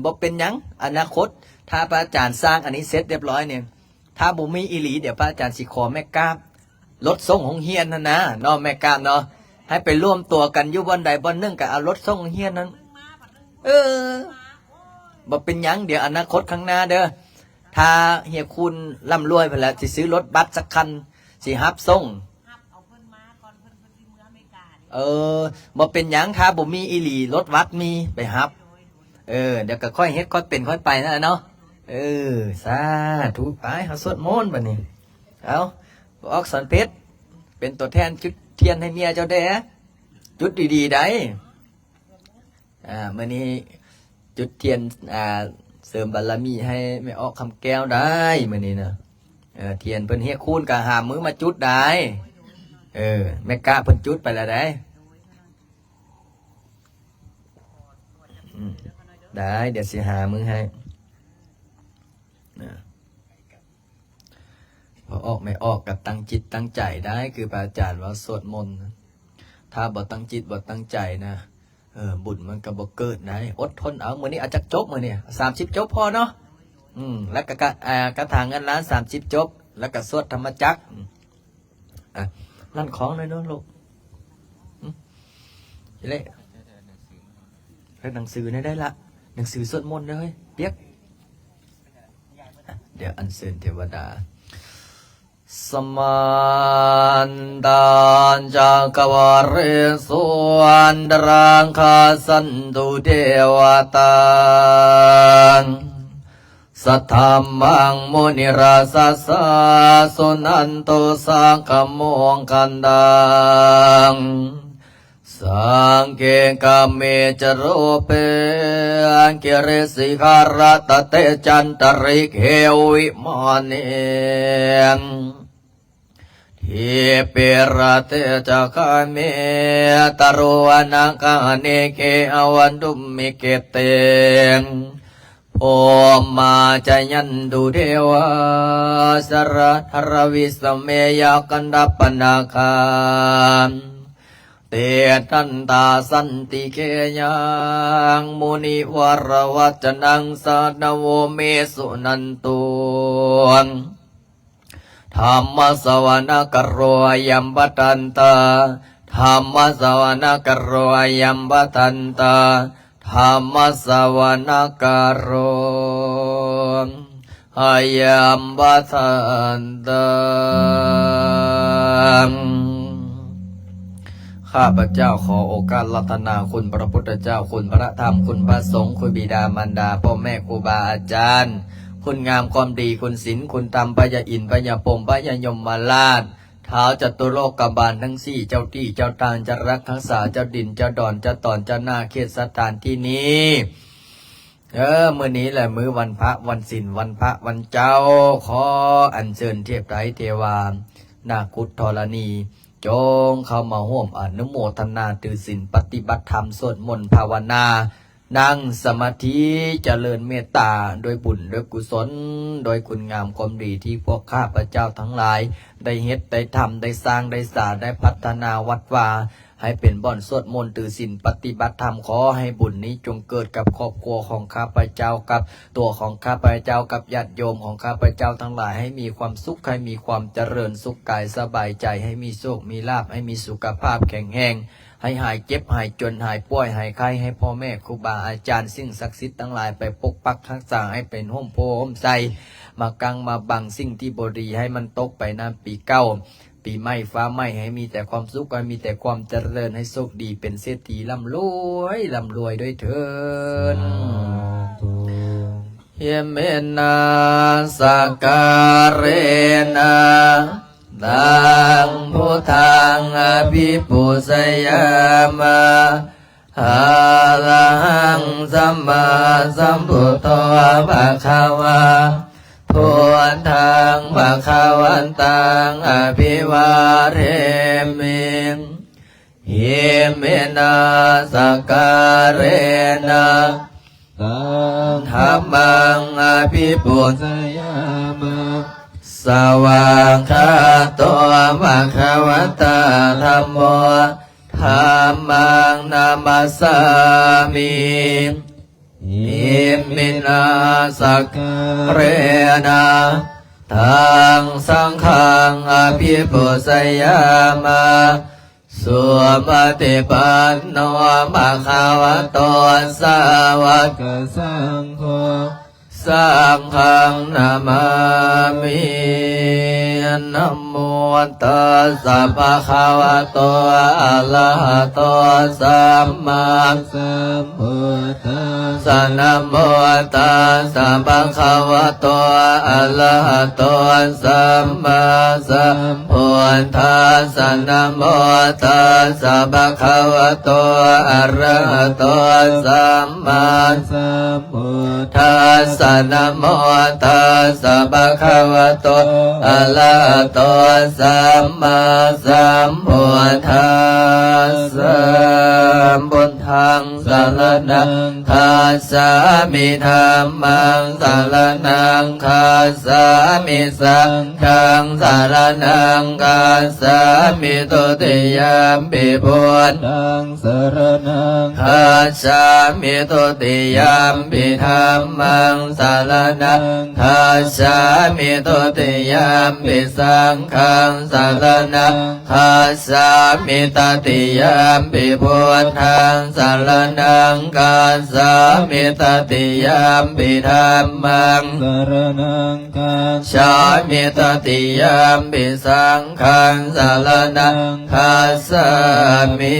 บอกเป็นยังอนาคตถ้าพระอาจารย์สร้างอันนี้เสร็จเรียบร้อยเนี่ยถ้าบุมีอิหลีเดี๋ยวพระอาจารย์สิขอแม่กาบรถส่งของเฮียนนะเนาะแม่กาบเนาะให้ไปร่วมตัวกันอยู่บนใดบนหนึ่งกับเอารถส่งของเฮียนนั้นบอกเป็นยังเดี๋ยวอนาคตข้างหน้าเด้อถ้าเฮียคุณร่ำรวยไปแล้วสิซื้อรถบัสสักคันสิฮับส่งบอกเป็นยังถ้าบุมีอิหลีรถวัดมีไปฮับเดี๋ยวก็ค่อยเฮ็ดค่อยเป็นค่อยไปนะเนาะสาธุไปหาสวดมนต์บัดนี้เอาออกสันเพชรเป็นตัวแทนจุดเทียนให้เมียเจ้าเด้จุดดีๆได้มื้อนี้จุดเทียนเสริมบารมีให้ไม่ออกคำแก้วได้มื้อนี้นะเทียนเพิ่นเฮ็ดคูณก็หามื้อมาจุดได้แม่กะเพิ่นจุดไปแล้วได้ได้เดี๋ยวสิหามึงให้พอออกไม่ออกกับตั้งจิตตั้งใจได้คือพระอาจารย์ว่าสวดมนต์ถ้าบ่ตั้งจิตบ่ตั้งใจนะบุญมันก็บ่เกิดได้อดทนเอามื้อนี้อาจจะจบมื้อนี้30จบพอเนาะแล้วก็กระถางเงินล้าน30จบแล้วก็สวดธรรมจักรลั่นของเลยเนาะลูกเละหนังสือได้ละหนังสือสวดมนต์เลยเปียกเดี๋ยวอัญเชิญเทวดาสมันดานจากวาเรสุอันดรังคาสันตุเทวตาสัทธามังมุนิราสสะสุนันโตสังฆโมงกันดังสังเกกาเมจโรเปอังเกเรสิคารตเตจันตริกเฮวิมานเนทีเประเตจักาเมตโรอนังกาเนเกอวันดุมมิเกเตงโอมาจยันดุเทวาสระธรวิสเมยกันดัปนาคามเตตันตาสันติเคยังมุนิวรวัจนังสาดโวเมสุนันตุงธรรมสวนกโรยัมปตันตาธรรมสวนกโรยัมปตันตาธรรมสวนกโรยัมปตันตาข้าพเจ้าขอโอกาสรัตนาคุณพระพุทธเจ้าคุณพระธรรมคุณพระสงฆ์คุณบิดามารดาพ่อแม่ครูบาอาจารย์คุณงามความดีคุณศีลคุณธรรมพญาอินทร์พญาพรหมพญายมมาราชท้าวจตุโลกบาลทั้งสี่เจ้าที่เจ้าทางจะรักษาเจ้าดินเจ้าดอนเจ้าตอนเจ้าหน้าเขตสถานที่นี้มื้อนี้แหละมื้อวันพระวันศีลวันพระวันเจ้าขออัญเชิญเทพไตรเทวานาคุธรณีจงเข้ามาร่วมอนุโมทนาถือศีลปฏิบัติธรรมสวดมนต์ภาวนานั่งสมาธิเจริญเมตตาโดยบุญโดยกุศลโดยคุณงามความดีที่พวกข้าพเจ้าทั้งหลายได้เฮ็ดได้ทำได้สร้างได้สร้างได้พัฒนาวัดวาให้เป็นบ่อนสวดมนต์ถือศีลปฏิบัติธรรมขอให้บุญนี้จงเกิดกับครอบครัวของข้าพเจ้ากับตัวของข้าพเจ้ากับญาติโยมของข้าพเจ้าทั้งหลายให้มีความสุขให้มีความเจริญสุขกายสบายใจให้มีโชคมีลาภให้มีสุขภาพแข็งแรงให้หายเจ็บหายจนหายป่วยหายไข้ให้พ่อแม่ครูบาอาจารย์สิ่งศักดิ์สิทธิ์ทั้งหลายไปปกปักรักษาให้เป็นห่มโพห่มใสมากังมาบังสิ่งที่บ่ดีให้มันตกไปน้ำปีเก้าปีใหม่ฟ้าใหม่ให้มีแต่ความสุขให้มีแต่ความเจริญให้โชคดีเป็นเศรษฐีร่ำรวยด้วยเถิดเยเมนาสักการเรนะดังพุทธังอภิปุสยามา อะระหังสัมมาสัมพุทโธภะคะวาพุทธังภะคะวันตังอภิวาเทมิหิมินาสการเรนะธัมมังอภิปุชยามะสวากขาโตภะคะวะตาธัมโมธัมมังนามัสสามิอิมินาสการเรนะทังสังฆังอภิปุชยามะสุปฏิปันโนภะคะวะโตสาวกสังโฆสังฆังนามามินะโมตัสสะภะคะวะโตอะระหะโตสัมมาสัมพุทธัสสะนะโมตัสสะภะคะวะโตอะระหะโตสัมมาสัมพุทธัสสะนะโมตัสสะภะคะวะโตอะระหะโตสัมมาสัมพุทธัสสะนะโมตัสสะภะคะวะโตอะระหะโตสัมมาสัมพุทธัสสะพุทธังสรณังคัจฉามิธัมมังสรณังคัจฉามิสังฆังสรณังคัจฉามิตุติยมปิพุทธังสรณังคัจฉามิตุติยมปิธัมมังสรณังคัจฉามิตุติยมปิสังฆังสรณังคัจฉามิตติยมปิพุทธังสรณังคัจฉามิตติยมปิธัมมังสรณังคัจฉามิตติยมปิสังฆังสรณังคัจฉามิ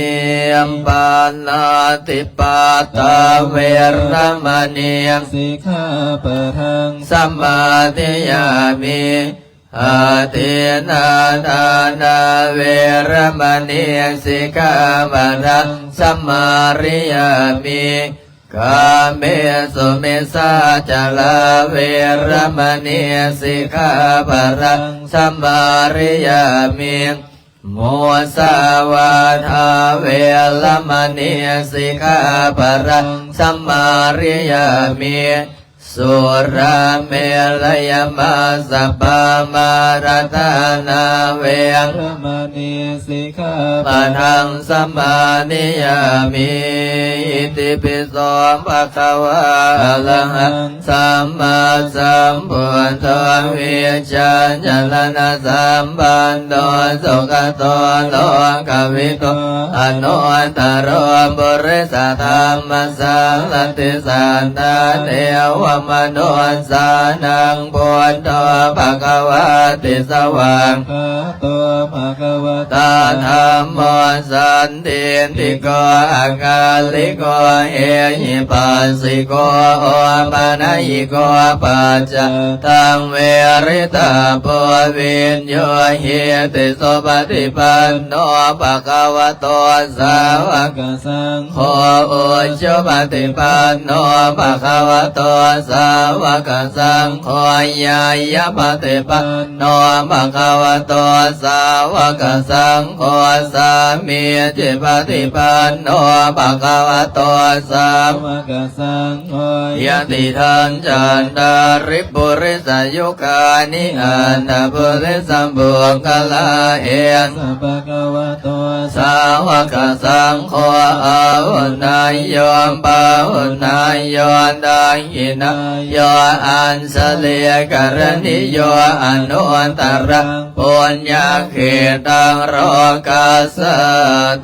ปานาติปาตาเวรมณีสิกขาปะทังสมาธิยามิอาทินาทานาเวรมณีสิกขาปะทังสมาริยามิกาเมสุมิสาจาลาเวรมณีสิกขาปะทังสมาริยามิโมสาวาทาเวรมณีสิกขาปะทังสมาริยามิสุราเมรยมัสสะปามาราธานาเวรมณีสิกขาปะทังสมานิยามิอิติปิโสภะคะวะอะระหังสัมมาสัมพุทโธวิชาญาณสัมปันโนสุขโตโลกวิโตอนุตตรบุริสธรรมสังฆติสันตเทวมนุสานังพุทโธภะคะวะติสวังคาโตภะคะวะตาธัมโมสันติติโกอาคาลิโกเอหิปัสสิโกโอปะนะยิโกปัจจตังเวริตาปุวินโยหิติโสปฏิปันโนภะคะวะโตสาวกสังโฆอุชุปฏิปันโนภะคะวะโตสาวกสังโฆญาญาปฏิปันโนภะคะวะโตสาวกสังโฆสามีจิปฏิปันโนภะคะวะโตสาวกสังโฆยติทันจันตาริปุริสยุคานิอันตปุริสัมบุคลาเอนภะคะวะโตสาวกสังโฆอาหุนายโยมปาหุนายโยดาหินาโยอันสเลกรณิโยอนุตตรังปุญญาเขตังโรกัสส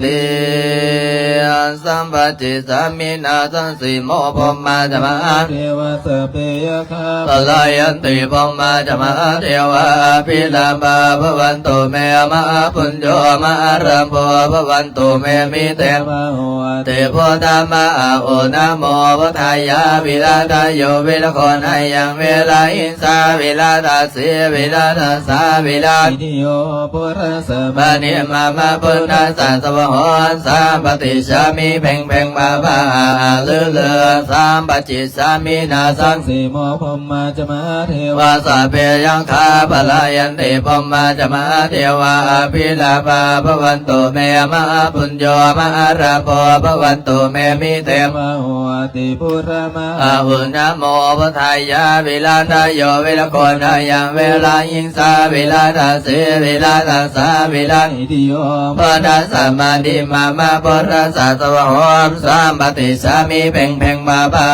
ติสัมปจิสามินาสังสีโมภมมาจมาเทวะสเปยคาปลายันติภมมาจมาเทวะพิลาบาภวันตุเมมาปุญโยมารัมโพภวันตุเมมิเตมะโหเตโพธามาโอนะโมพุทธายาวิราทโย วิลโคนายังเวลาอินสาเวลาตาเสเวลาตาสาเวลาอิติโยปุระสะบานิมาพุทธัสสะสวะหอนสามปฏิชามิเพ่งบาบาเลือสามปจิสามินาสังสีโมพมมาจมาเทววาสาเปยังคาปลายันติพมมาจมาเทวาภิลาภาภวันตุเมมาปุญโยมาราภภวันตุเมมิเตมะโหติปุระมะอาหุนะโมปทายาเวลาทายโยเวลโคนายังเวลายิงสาเวลาตาเสเวลาตาสาเวลาอิติโยปนัสสมาธิมาปรัสสะสวะหอนสามปฏิสามิเพ่งบาบา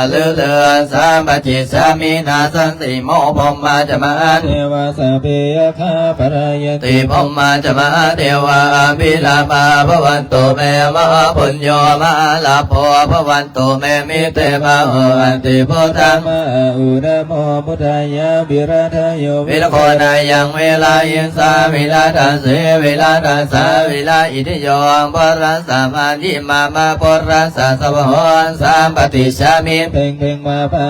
เลือสามปจิสามินาสันติโมพมมาจมาเทวาสเปยคาปรายติพมมาจมาเทวาภิลาภาภวันตุเมมะปุญโยมาลาภภวันตุเมมิเตมะอันติพุทธังมะอุระโมพุทธายาวิราทโยวิลโคนายังเวลายินสาเวลาตาเสเวลาตาสาเวลาอิทิโยปรัสสะมาธิมาปรัสสะสวะหอนสามปฏิชามิเพ่งมาปา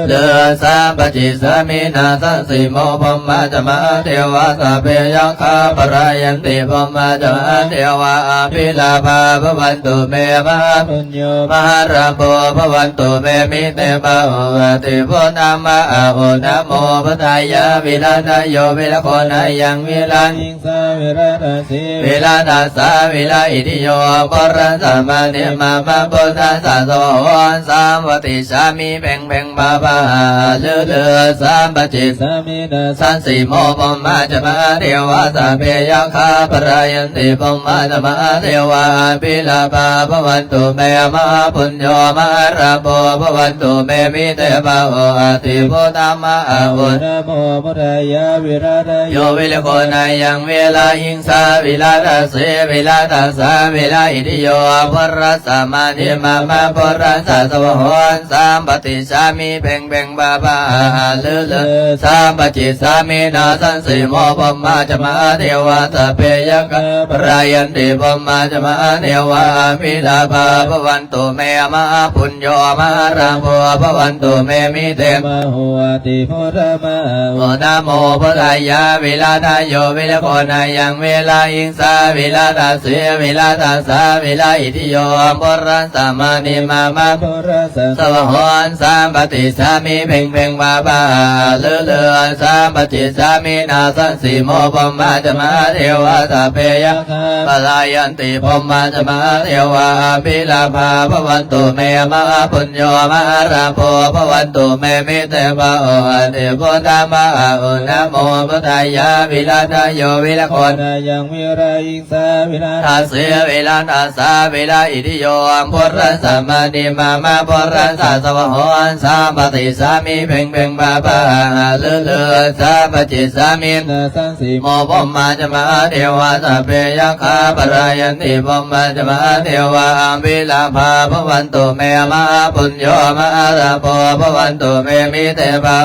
เลือสามปจิสามินาสันสิโมพมมาจมาเทวาสเปยังคาปรายันติพมมาจมาเทวาภิลาภาภวันตุเมมาปุญโยมหาราโภภวันตุเมมิเตมะติพุทธามะโอนะโมปทายาวิลาทโยเวลโคนายังวิลายิงสาเวราตาสี เวลาตาสาเวลาอิทิโยปรัสสะมาธิมาพุทธัสสะสวะหอนสามปฏิชามิเพ่งบาบาเลือสามปจิสามินาสันสิโมปมมาจมาเทวาสเปยคาปรายันติปมมาจมาเทวาภิลาภาภวันตุเมมะปุญโยมาราโภภวันตุเมมิเตภะติพุทธามะโอนะโมพุทธายาวิราทโยเวลโคนายังเวลาหิงสาเวลาตาเสเวลาตาสาเวลาอิทิโยปรัสสะมาธิมาปรัสสะสวะหอนสามปฏิชามิเพ่งบาบาเลือสามปจิสามินาสันสิโมปมาจมาเทวาสเปยกะปรายันติปมาจมาเทวาภิลาภาภวันตุเมมะปุญโยมาราโภภวันตุเมมิเตมะโหติพุทธมะโอนะโมพุทธายาเวลาทายโยเวลโคนายังเวลาอิงสาเวลาตาเสเวลาตาสาเวลาอิทิโยปรัสสะมาธิมาปรัสสะสวะหอนสามปฏิสามิเพ่งบาบาเลือสามปฏิสามินาสันสิโมปมาจมาเทวาสเปยปลายันติปมาจมาเทวาภิลาภาภวันตุเมมะปุญโยมาราโภภวันตุเมมิเตภะติพุทธามะโอนะโมพุทธายาวิลาทโยวิลโคนายังวิรายิงสาเวลาตาเสเวลาตาสาเวลาอิทิโยปรัสสะมาธิมาปรัสสะสวะหอนสามปฏิสามิเพ่งบาบาเลือสามปจิสามินาสันสิโมปมาจมาเทวาสเปยคาปรายันติปมาจมาเทวาภิลาภาภวันตุเมมะปุญโยมาราโภภวันตุเมมิเตภะติพุทธามะโอนะโมพุทธายาวิลาทโยวิลโคนายังวิราหิงสาเวลาตาเสเวลาตาสาเวลาอิทิโยปรัสสะมาธิมาปรัสสะสวะหอนสามปฏิสามิเพ่งบาบาเลือสามปจิสามินาสันสิโมปมมาธมาเทวาสเปยคาปรายันติปมมาธมาเทวาภิลาภาภวันตุเมมะปุญโยมาราโภภวันตุเมมิเตภะ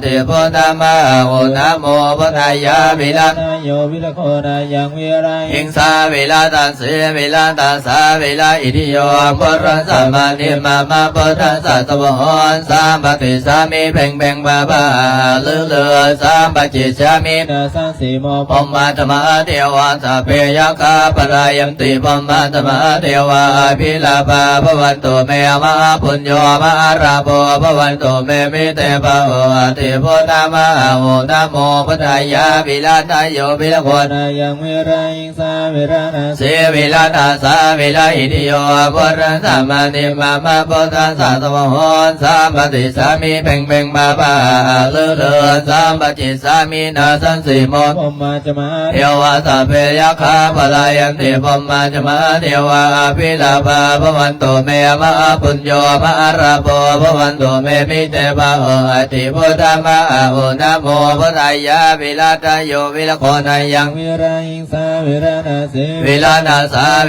ติพุทธามะโอนะโมพุทธายาวิลาทโยวิลโคนายังวิรายิงสาเวรานาเสเวลาตาสาเวลาอิทิโยปรัสสะมาธิมาพุทธัสสะสวะหอนสามปฏิสามิเพ่งบาบาเลือสามปจิสามินาสันสิโมปมาจมาเทวาสเปยคาปลายันติปมาจมาเทวาภิลาภาภวันตุเมมะปุญโยมาราโภภวันตุเมมิเตภะติพุทธามะโอนะโมพุทธายาวิลาทโยวิลโคนายังวิรายิงสาเวรานาเสวิลานาสา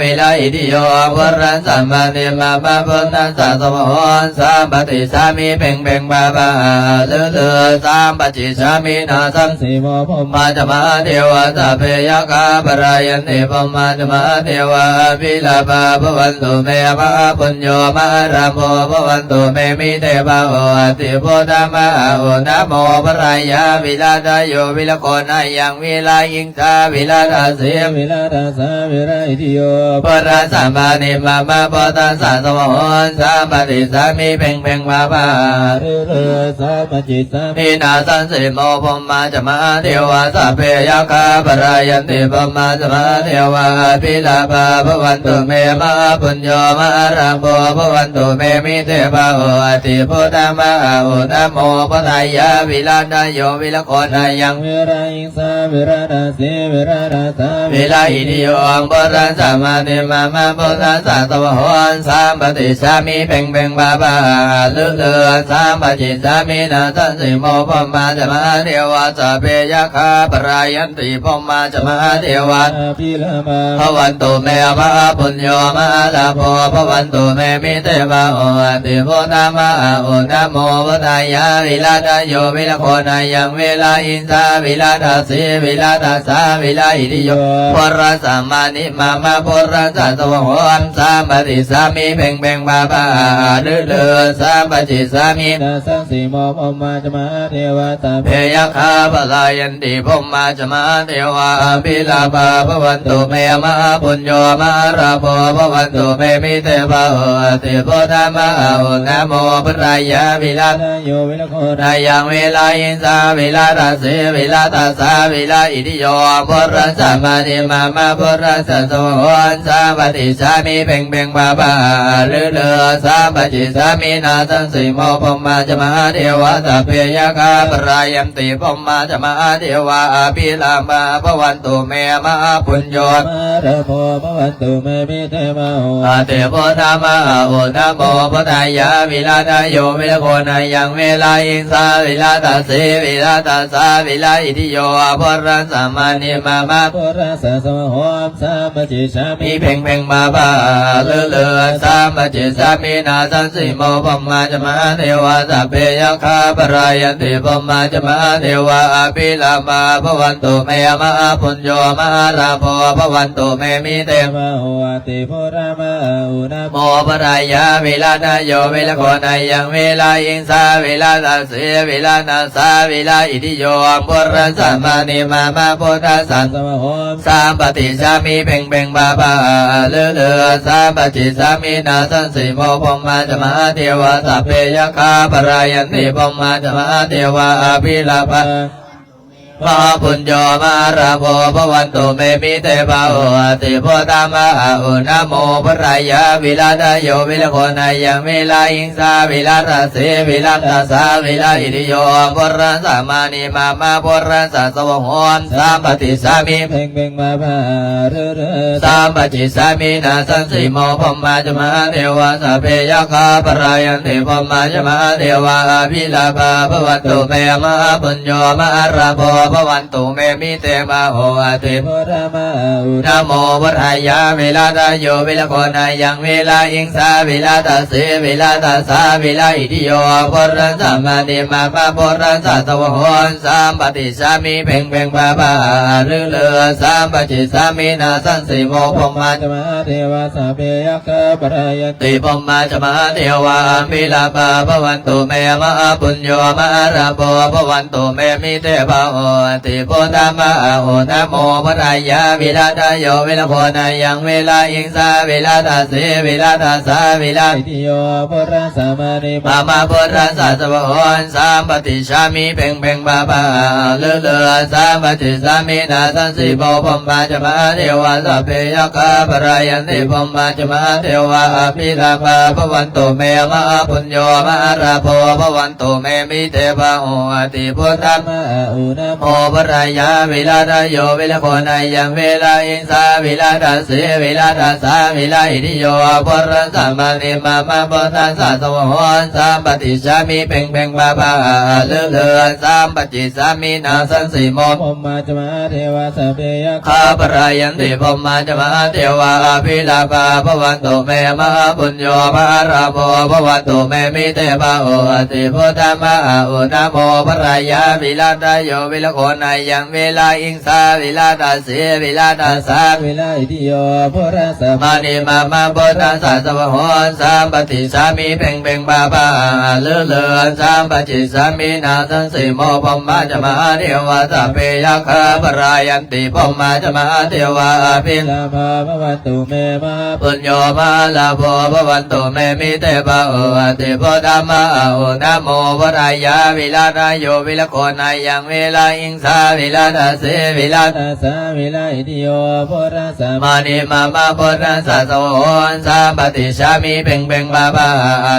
เวลาอิทิโยปรัสสะมาธิมาพุทธัสสะสวะหอนสามปฏิสามิเพ่งบาบาเลือสามปจิสามินาสันสิโมปมาจมาเทวาสเปยคาปรายันติปมาจมาเทวาภิลาภาภวันตุเมมะปุญโยมาราโภภวันตุเม มิเตภะโอติพุทธมะโอนะโมปรายาวิลาทโยวิลโกนายังวิลายิงสาวิลาทเส วิลาทัสสะวิราอิติโย ปราสัมมานิมามาปตัสสะสวะสาปฏิสามิเพ่งเพ่งมาปา เรือเรือสามจิตสาม นินาสันสิโมพมมาจมาเทวาสัพเพยคาปรายันติพมมาจมาเทวาปิลาภาภวันตุเมมาปุญโยมาราโภภวันตุเมมิเตภะโอติพุทธมะโอนะโมปทายาวิลาทโยวิลโกนายัง วิรายิงสาวิราทัสสิวิราทัสสะ วิลาอิติโยอังปรัสสะมานิมามาปุตตะสะตวะโหนสามปฏิสามิเพ่งเพ่งบาบาลือเลือสามปฏิสามินาสันสิโมพมมาจมาเทวาสัพเพยคาปรายันติพมมาจมาเทวา ปิลามา ภวันตุเมภะปุญโยมาลาโภภวันตุเมมิเตภะโอติพุทธมะโอนะโมพุทธายาวิลาทโยวิลโกนายังเวลาอินทาวิลาทัสสิวิลาทัสสะวิลาอิติโยปรัสสะมานิมามาปรัสสะสวะโหนสามปฏิสามิเพ่งเพ่งบาบาลือเลือสามปฏิสามิ นาสังสีโมพมมาจมาเทวตา เพยคาปลายันติพมมาจมาเทวาปิลาภาภวันตุเมมาปุญโยมาราโภภวันตุเมมิเตภะโอติพุทธมะโอนะโมปรายาวิลา โยวิลโก นายังเวลาอินสาเวลาทัสเสเวลาทัสสะเวลาอิติโยปรัสสะมานิมามาปรัสสะสวะนสาปฏิสามิเพ่งเพ่งบาบาลือเลือสาปฏิสามินาสันสิโมพมมาจมาเทวะสัพเพยคาปรายันติพมมาจมาเทวะปิลามาภวันตุเมมาปุญโย มาระโมภวันตุเมมิเทมาโห อาเตโพธามะโอนะโมปทายาวิลาทโยวิลโกนายังเวลาอิงสาวิลาทัสเสวิลาทัสสะวิลาอิติโยปรัสสะมานิมามา ปุราสะสมโหมสามจิสามิ มีเพ่งเพ่งมาบาเลือเลือสามปจิสามินาสันสิโมพมมาจมาเทวาสัพเพยคาปรายันติพมมาจมาเทวาปิลามาภวันตุเมมาปุญโยมาราโภภวันตุเมมิเต มาโหติพุทธมะอุณ โมปรายาเวลาทโยเวลโกนายังเวลาอิงสาเวลาทัสเสเวลานาสาเวลาอิติโยปุรัสสะมานิมามาพุทธัสสะ สมโหม สามปฏิสามิเพ่งเพ่งบาบาเลือเลือสามปฏิสามินาสันสิโมพมมาจมาเทวาสัพเพยคาปรายันติพมมาจมาเทวาปิลาภะ มาปุญโญมาราโภภวันตุเมมิเตภะโอติพุทธมะโอนะโมปรายาวิลาทโยวิลโกนายังเวลาอิงสาวิลาทัสเสวิลาทัสสะวิลาอิติโยปรัสสะมานิมามาปรัสสะสวะโหนสามปฏิสามิ เพ่งเพ่งมาบาเรือเรือ สามปฏิสามินาสันสิโมพมมาจมาเทวาสัพเพยคาปรายันติพมมาจมาเทวาภิลาภาภวันตุเมมาปุญโญมาราโภภวันตุเมมิเตมาโหติ พุทธมะอุณ นะโมพุทธายาเวลาทโยเวลโกนายังเวลาอิงสาเวลาทัสเสเวลาทัสสะเวลาอิติโยปรัสสะมานิมามาปรัสสะสวะโหนสามปฏิสามิเพ่งเพ่งบาบาเรือเลือสามปฏิสามินาสันสิโมพมมา จมาเทวาสัพเพยคาปรายันติ ติพมมาจมาเทวามิลาภาภวันตุเมมาปุญโญมาราโภภวันตุเมมิเตภะโอติพุทธมะโอนะโมพุทธายาวิลาทโยวิลโกนายังเวลาอิงสาเวลาทัสเสเวลาทัสสะเวลา อิติโยปุราสามานิ มามาพุทธัสสะสวะโหนสามปฏิชามิเพ่งเพ่งบาบาเลือเลือสามปฏิสามินาสันสิโมพมมาจมาเทวาสัพเพยคาปรายันติพมมาจมาเทวาภิลาภาภวันตุเมมาปุญโญมาราโภภวันตุเมมิเตภะโอติพุทธม มะอุณ โมปรายาเวลาทโยเวลโกนายังเวลาอิงสาเวลาทัสเสเวลาทัสสะเวลาอิติโยปรัสสะมานิมามาปรัสสะสวะโหนสามปฏิสามิเพ่งเพ่งบาบาเลือเลือสามปฏิสามินาสันสิโม พมมาจมาเทวาสัพเพย ข้าปรายันติพมมาจมาเทวาภิลาภาภวันตุเมมาปุญโญมาราโภภวันตุเมมิเตภะโอติพุทธมะโอนะโมปรายาวิลาทโยวิลโก โคนายังเวลาอิงสาวิลาตาเสวิลาตาสา วิลาอิติโยพุทธัสสะ มานิมามาโพธัสสะสวะโหสามปฏิสามีเพ่งเพ่งบาบาเลือเลือสามปฏิสามีนาสันสิโมพมมาจะมาเทวาสัพเพยัคขาปรายันติพมมาจะมาเทวาภิ ลาภาภวันตุเมมา ปุญโยมาลาโภภวันตุเมมิเตปะโอติโพธรรมะโอนะโมวรายาวิลาทายโยวิลโคนายังเวลาอิงสาวิลาทาเสวิลา ตัสสะวิลาอิติโยพุทธัสสะ มานิมามาโพธัสสะสวะโหสามปฏิสามีเพ่งเพ่งบาบา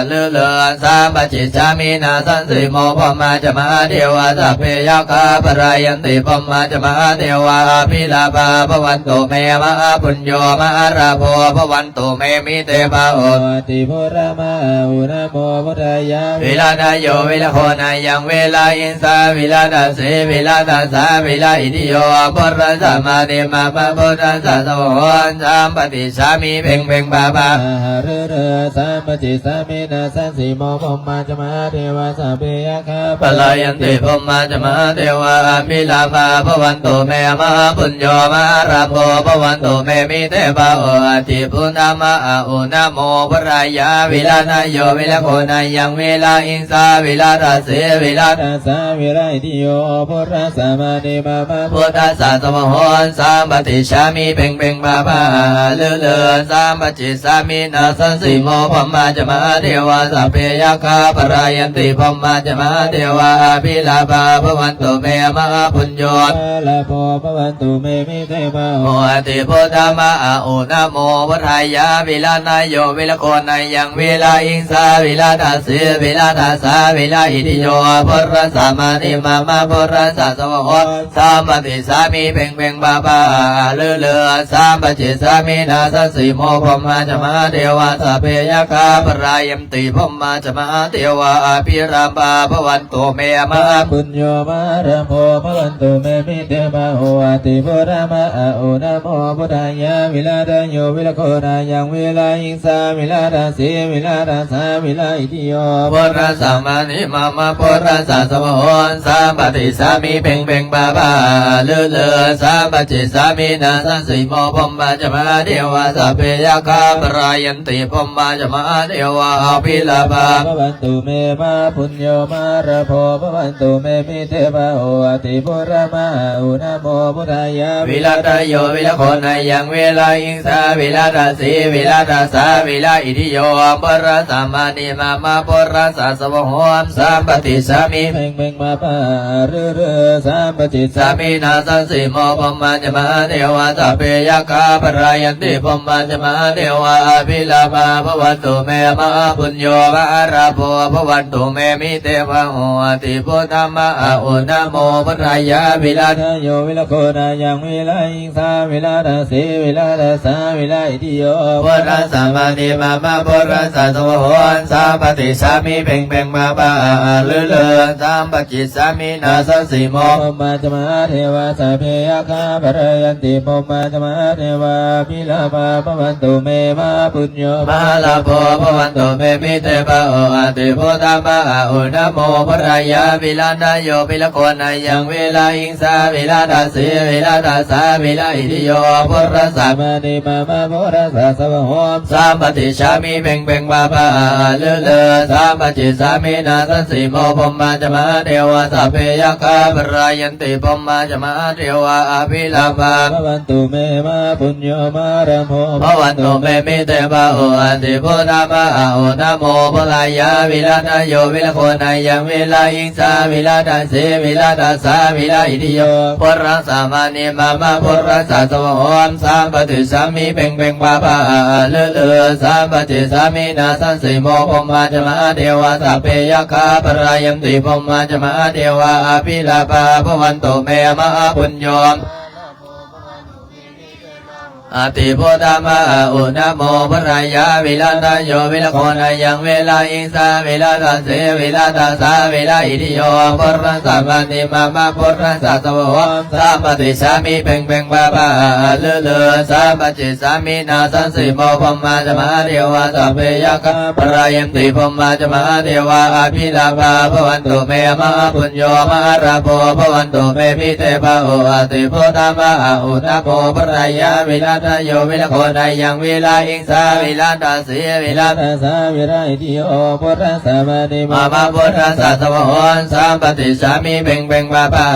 เลือเลือสามปฏิสามีนาสันสิโมพมมาจะมาเทวาสัพเพยัคขาปรายันติพมมาจะมาเทวาภิลาภาภวันตุเมมาปุญโยมาราโภภวันตุเมมิเตปะโอ ติโพระมาอุนะโมพุทธายา วิลาทายโยวิลโคนายังเวลาอินสาวิลาตาเสวิลาตาสาวิลาอิติโยปุรสะมานิมาปะโพธัสสะสวะโหสามปฏิสามีเพ่งเพ่งบาบา เรือเรือสามปจิสามินาสันสีโมพมมาจะมาเทวาสัพเพยคา ปลายันติพมมาจะมาเทวาภิลาภาภวันตุเมมาปุญโยมาราโภภวันตุเมมิเตปะโอติปุณามะอุนะโมวรายาวิลาทายโยวิลโคนายังเวลาอินสาวิลาตาเสวิลา ตัสสะวิลาอิติโยพุทธัสสะมานิมามา พุทธัสสะสมโหนสามปฏิชามีเพ่งเพ่งบาบาเลือเลือสามปฏิสามีนาสันสิโมพมมาจะมาเทวาสัพเพยัคขาปรายันติพมมาจะมาเทวาภิลาภาภวันตุเมมาปุญโย ลาโภภวันตุเมมิเตปะ โมติโพธามะอุนะโมวทายาวิลานายโยวิลโคนายังวิลาอิงสาวิลาตาเสวิลาตาสาวิลาอิติโยปุรสามานิมามาปุรสะสวะโหสามปฏิสามีเพ่งเพ่งบาบาเลือเลือสามปฏิสามีนาสันสิโมพมมาจะมาเทวาสัพเพยัคขาปรายันติพมมาจะมาเทวาภิราภาภวันตุเมมา ปุญโยมาระโภภวันตุเมมิเตปะโอติโพระมาอุนะโมพุทธายาวิลาทายโยวิลโคนายังเวลาอิงสาวิลาตาเสวิลาตาสาวิลาอิติโย ปุรสามานิมามาปุรสะสมโหนสามปฏิสามีเพ่งเพ่งบาบาเลือเลือสามปฏิสามีนาสันสิโมพมมาจะมาเทวาสัพเพยัคขาปรายันติพมมาจะมาเทวาภิลาภา ภวันตุเมมาปุญโยมาระโภภวันตุเมมิเทปะโอติโพระมาอุนะโมพุทธายา วิลาทายโยวิลโคนายังเวลาอิงสาวิลาตาสีวิลาตาสาวิลาอิทิโยปุรสามานิมามาปุรสะสวะโหมสามปฏิสามี เพ่งเพ่งมาปะเรือเรือสามปจิต สามีนาสันสิโมพมมาจะมาเทวาสัพเพยัคขาปรายันติพมมาจะมาเทวาภิลาภาภวันตุเมมาปุญโยมาราโภภวันตุเมมิเตวะโหติพุทธามะอุนะโมพุทธายาวิลา ทายโยวิลโคนายังวิลาอิงสาวิลาตาเสวิลาตาสาวิลาอิติโย พุทธสามานิมามาพุทธสะสวะโหนสามปฏิสามีเพ่งเพ่งมาบาเลือเลือสามปฏิสามีนาสันสิโม พมมาจะมาเทวาสัพเพยคาปรายันติพมมาจะมาเทวาพิลาภาภวันตุเมมาปุญโย มาลาโภภวันตุเมมิเตปะโอติพุทธามะอุนะโมพุทธายาวิลานายโยวิลโคนายังเวลาอิงสาวิลาตาสีวิลาตาสาวิลาอิทิโยพุทธสา มานิมามาโพระสะสวะโหม สามปฏิชามีเพ่งเพ่งบาบาเลือเลือสามปฏิสามีนาสันสิโมพมมาจะมาเทวาสัพเพยัคขาปรายันติพมมาจะมาเทวาภิลาภา ภวันตุเมมาปุญโยมาระโภ ภวันตุเมมิเตปะโอติพุทธามะอุนะโมพุทธายาวิลาทายโยวิลโคนายังเวลาอิงสาวิลาตาเสวิลาตาสาวิลาอิทิโยปุรสามานิมามาปุรสะสวะโหมสามปฏิสามีเพ่งเพ่งบาบาเลือเลือสามปฏิสามีนาสันสิโมพมมาจะมาเทวาสัพเพยัคขาปรายันติพมมาจะมาเทวาภิลาภาภวันตุเมมาปุญโย ภ อาติโพธามะอุณโมปรายาวิลาตโยวิลโคนายังเวลาอิงสาวิลาตเสวิลาตสาวิลาอิทิโยปุรัสสะปฏิมามาปุรัสสะสวะสาปฏิสามิเพ่งเพ่งบาบาเลเลสาปจิสามินาสันสิโมพมมาจมาเทวาสัพเพยกะปรายันติพมมาจมาเทวาอภิลาภาภวันตุเมมะปุญโยมะระโพภวันตุเมพิเตภะโออาติโพธามะอุณโมปรายาวิลาตโยวิลโคนายังวิลาอิงสาวิลาตเสวิลาตสาวิลาอิทิโยปุรัสสะปฏิมามาปุรัสสะสวะสาปฏิสามิเพ่งเพ่งบาบา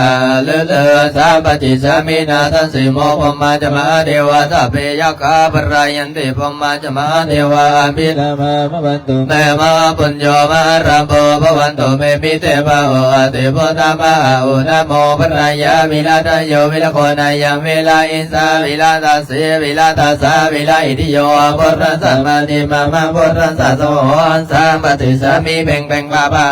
เลเลสาปฏิสามินาสันสิโมพมมาจมาเทวาสัพเพยกะปรายันติพมมาจมาเทวาอภิลาภาภวันตุเมมะปุญโยมะระโพภวันตุเมพิเตภะโออาติโพธามะอุณโมปรายาวิลาตโยวิลโคนายังเวลาอินสาวิลาตเสวิลาตสาวิลาอิทิโยปุรัสสะปฏิมามาปุรัสสะสวะสามปฏิสามิเพ่งเพ่งบาบา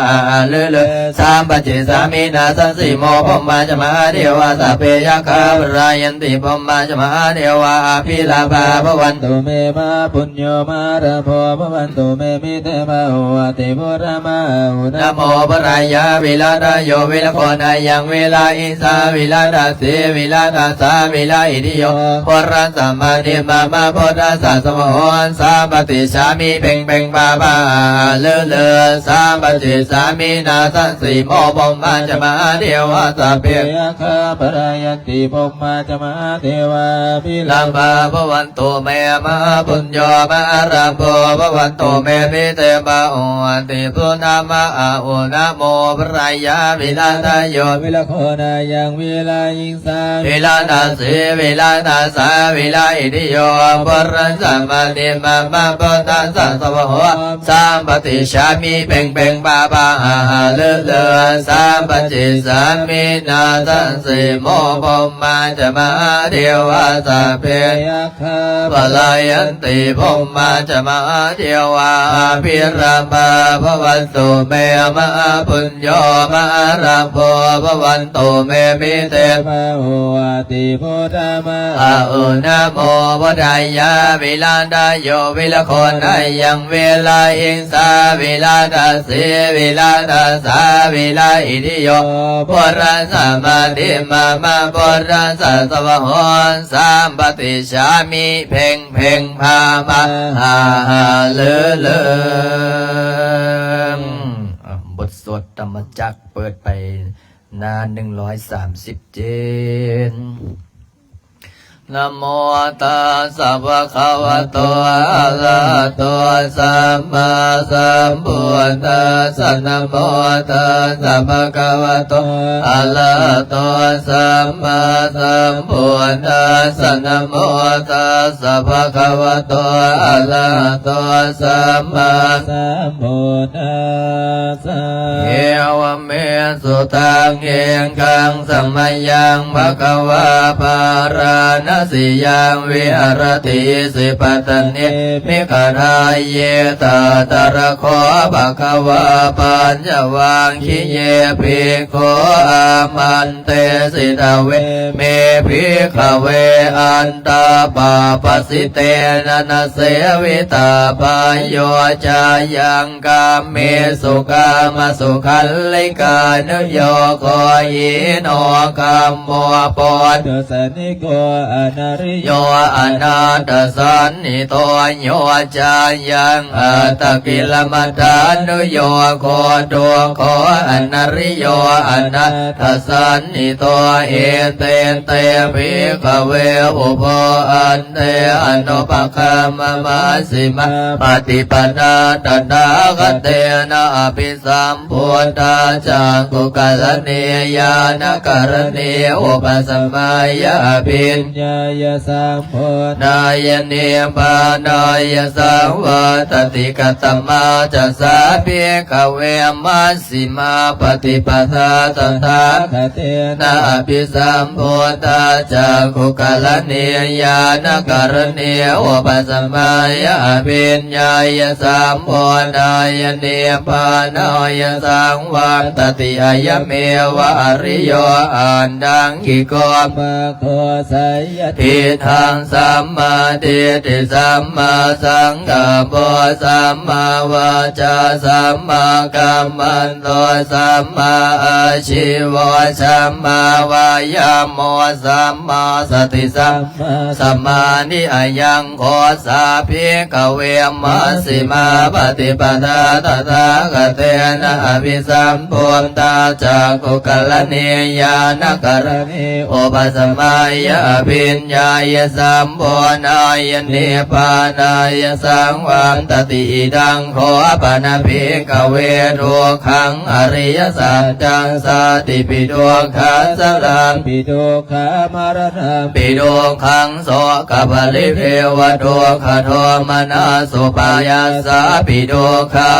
เลเลสามปฏิสามินาสันสิโมพมมาจมาเทวาสัพเพยกะปรายันติพมมาจมาเทวาอภิลาภาภวันตุเมมะปุญโยมะระโพภวันตุเมมิเตภะโออาติโพธามะอุณโมปรายาวิลาตโยวิลโคนายังเวลาอิสาวิลาตเสวิลาตสาวิลาอิทิโยปุรัสสะปฏิมามาปุรัสสะสวะสามปฏิสามิเพ่งเพ่งบาบาเลเลสามปฏิสามินาสันสิโมพมมาจมาเทวาสัพเพยกะปรายันติพมมาจมาเทวาภิลาภาภวันตุเมมะปุญโยมะระโพภวันตุเมพิเตภะโออาติพุทธามะอุณโมปรายาวิลาตโยวิลโคนายังวิลายิงสาวิลาตเสวิลาตสาวิลาอิทิโยปุรัสสะปฏิมามาปุรัสสะสวะสามปฏิสามิเพ่งเพ่งบาบาเลเลสามปฏิสามินาสันสิโมพมมาจมาเทวาสัพเพยกะปลายันติพมมาจมาเทวาภิราภาภวันตุเมมะปุญโยมะระโพภวันตุเมมิเตภะโออาติโพธามะอุณโมปรายาวิลาตโยวิลโคนายังเวลาอิงสาวิลาตเสวิลาตสาวิลาอิทิโยปุรัสสะปฏิมามาปุรัสสะสวะสามปฏิสามิเพ่งเพ่งพามาเลเลบทสวดธรรมจักรเปิดไปหน้า137นะโมตัสสะภะคะวะโตอะระหะโตสัมมาสัมพุทธัสสะนะโมตัสสะภะคะวะโตอะระหะโตสัมมาสัมพุทธัสสะนะโมตัสสะภะคะวะโตอะระหะโตสัมมาสัมพุทธัสสะเอวเมสุตังเองคังสัมมายังภะคะวะภารานะสิยังวิหารติสิปัตตเนมิขณาเยตาตระโคภะคะวะปัญจวังคิเยภิกขุอามันเตสิตเวเมภิกขเวอันตาปาปสิเตนะนะเสวิตาปายโยจายังกามเมสุกามสุขัลลิกานุโยโคยิโนกามโมปอนสนิโกอนาริโยอนาตสันนิโตโยจายังอัตกิลมัฏฐานุโยโคตัวโคอนาริโยอนาตสันนิโตเอเตเตภิกขเวอุปอันเตอนุปคัมมมาสิมาปฏิปนาตถาคเตนะอภิสัมพุทธาจังกุกะเนยานกรเนอุปสัมมายาปิญญายสัมพุทธายเนปานายสังวัตติกตมาจัสสะภิกขเวมัสสิมาปฏิปทาตถาคเตนะอภิสัมพุทธาจักขุกะเนยานกรเนอุปสัมมายาปิญญายสัมพุทธายเนปานายสังวัตติอายเมวะอริโยอันดังกิโกภะโคสัยย ทิฏฐังสัมมาทิฏฐิสัมมาสังกัปปะสัมมาวาจาสัมมากัมมันโตสัมมาอาชีวะสัมมาวายามโมสัมมาสติสัมมานิอายังโคสาภิกเวมัสสิมาปฏิปทาตถาคเตนะอภิสัมพุทธาจักขุกัลเนยานกรณีอุปสมัยอภิญญายสัมโพนายเนปานายสังวันตติดังโคปนะภิกเวทุกขังอริยสัจจังสาติปิโดขังสลังปิโดขามารณะปิโดขังโสกปริเทวโดขโทมนาสุปายาสาปิโดขา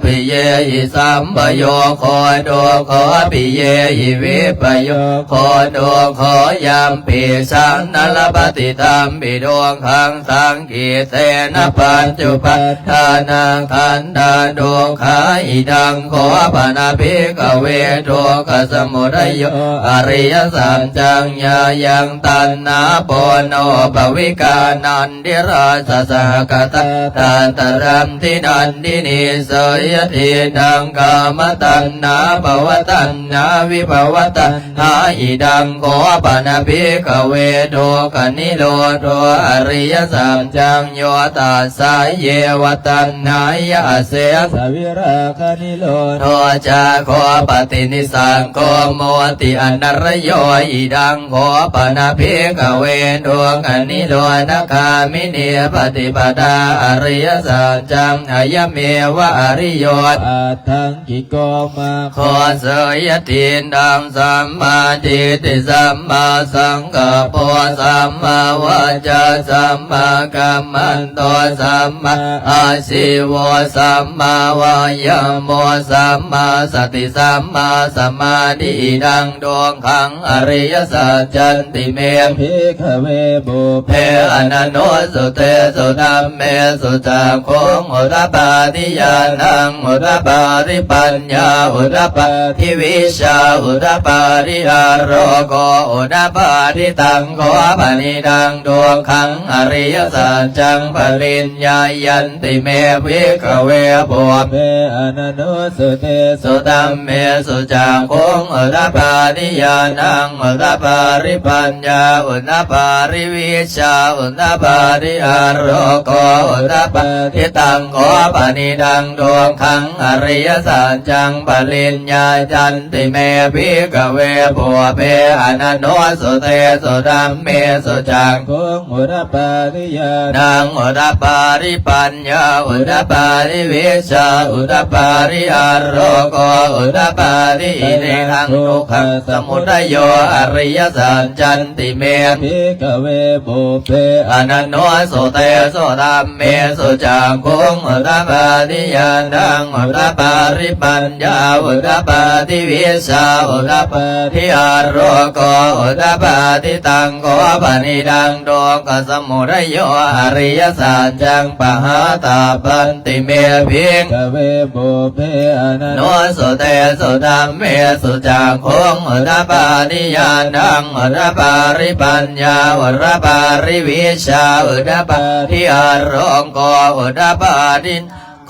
ปิเยหิสัมปโยโคโดโคปิเยหิวิปโยโคโดโคยามปิสังนลปฏิตัมปิโดขังสังกิเตนะปัจจุปัฏฐานังขันธาโดขาอิดังโคปนะภิกเวโดกสมุทัยโยอริยสัจจังญายังตันนาโปโนภวิกานันดิราสสหกตตันตรัมทินันดินิสยทิดังกามตันนาภวตันนาวิภวตันนาอิดังโคปนะภิกเวโดกนิโรโธอริยสัจจังโยตัสสะเยวตันนายะเสสวิราคนิโรโธจาโคปฏินิสังโคโมติอนรโยอิดังโคปนะภิกเวโดกนิโรนคามิเนปฏิปทาอริยสัจจังอายเมวะอริโยอัตถังกิโกมาโคเสยทินดังสัมมาทิฏฐิสัมมาสังกัปปะสัมมาวาจาสัมมากัมมันโตสัมมาอาชีวะสัมมาวายามโมสัมมาสติสัมมาสมาธิดังดวงขังอริยสัจจันติเมภิกขเวบุเพอนันโนสุเตสุธัมเมสุจักขุงอุตปาทิญาณังอุตปาทิปัญญาอุตปาทิวิชาอุตปาทิอาโรโกอุตปาทิตังโกปนิดังดวงขังอริยสัจจังปริญญายันติเมภิกขเวบุเพอนันโนสุเตสุธัมเมสุจักขุงอุตปาทิญาณังอุตปาทิปัญญาอุตปาทิวิชาอุตปาทิอาโรโกอุตปาทิตังโกปนิดังดวงขังอริยสัจจังปริญญาจันติเมภิกขเวปุเพอนันโนสุเตสุธัมเมสุจักขุงอุตปาทิญาณังอุตปาทิปัญญาอุตปาทิวิชาอุตปาทิอาโรโกอุตปาทิอิเนหังทุกขสมุทัยโยอริยสัจจันติเมภิกขเวปุเพอนันโนสุเตสุธัมเมสุจักขุงอุตปาทิญาณังอุตปาทิปัญญาอุตปาทิวิชาอุตปาทิอาโรโกอุตปาทิตังโกปนิดังดวงสมุทัยโยอริยสัจจังปหาตาปันติเมภิกขเวปุเพอนันโนสุเตสุธัมเมสุจักขุงอุตปาทิญาณังอุตปาทิปัญญาอุตปาทิวิชาอุตปาทิอาโรโกอุตปาทิ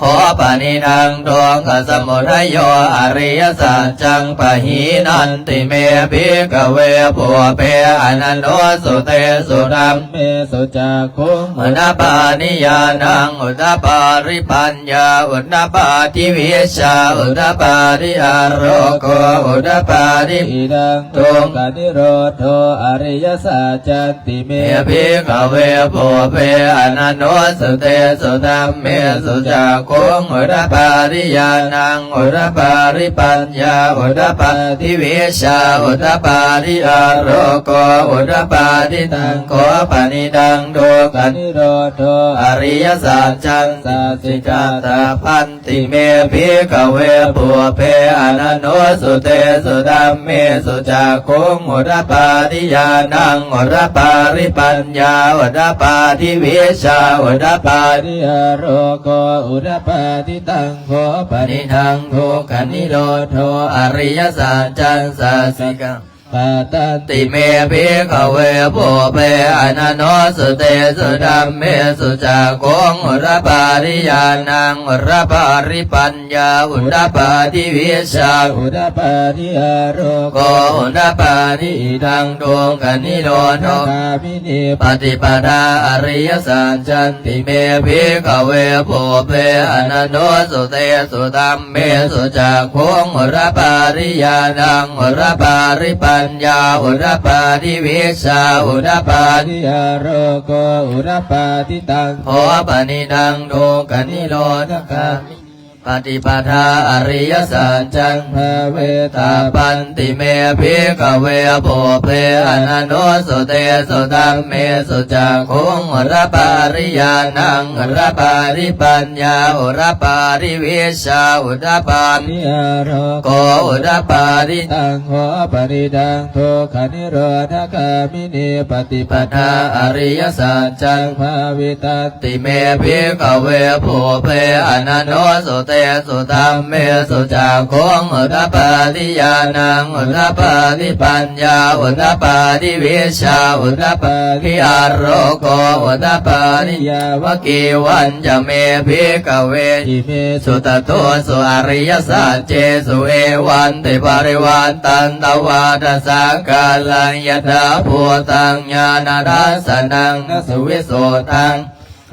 ขอปณิดังดวงกสมุทัยโยอริยสัจจังปะหีนันติเมภิกขเวปุเพอนันโนสุเตสุธัมเมสุจักขุงอุตปาทิญาณังอุตปาทิปัญญาอุตปาทิวิชาอุตปาทิอาโรโกอุตปาทิอิดังดวงกนิโรธโธอริยสัจจันติเมภิกขเวปุเพอนันโนสุเตสุธัมเมสุจักขุงอุตปาทิญาณังอุตปาทิปัญญาอุตปาทิวิชาอุตปาทิอาโรโกอุตปาทิตังโกปนิดังโดกนิโรธโธอริยสัจจังสัจจิกาตาพันติเมภิกขเวปุเพอนันโนสุเตสุธัมเมสุจักขุงอุตปาทิญาณังอุตปาทิปัญญาอุตปาทิวิชาอุตปาทิอาโรโกอุตปาทิตังโกปนิทังทุกขนิโรธโธอริยสัจจังสัจจิกา ปัตต ติเมภิกขเวโภเปอนันโนสุเตสุดัมเมสุจักโกงอุรปาริยานังอุรปาริปัญญาอุรปาทิวิชา อุดาปาทิอาโร โกอุรปาริดังดวงกนิโรธ กามินี ปฏิปทาอริยสัจจันติเมภิกขเวโภเปอนันโนสุเตสุดัมเมสุจักโกงอุรปาริยานังอุรปาริปัญญาอุรปาทิวิชาอุรปา ทิอาโรโกอุดาปาทิตัง โหปนิดังโดกนิโรธกามิปฏิปทาอริยสัจจัง ภาเว ตา ตา ปันติเมภิกขเวโภเปอนันโนสุเตสุตัมเมสุจักขุงอุรปาริยานังอุรปาริปัญญาอุรปาริวิชาอุรปา ทิอาโร โกอุรปาริ ตังโหปริดังโทขานิโรธกามินีปฏิป ปทาอริยสัจจัง ภาเวตา ติเมภิกขเวโภเปอนันโนสุเตสุตัมเมสุจักขุงอุรปาริยานังอุรปาริปัญญาอุรปาริวิชาอุรปาริอาโรโกอุรปาริยาวกีวันจะเมภิกขเว อิเม สุตโตสุอริยสัจเจสุเอวันติปริวันตันตวาทสังกาลังยถาภูตังญาณทัสสนังนสุวิโสตัง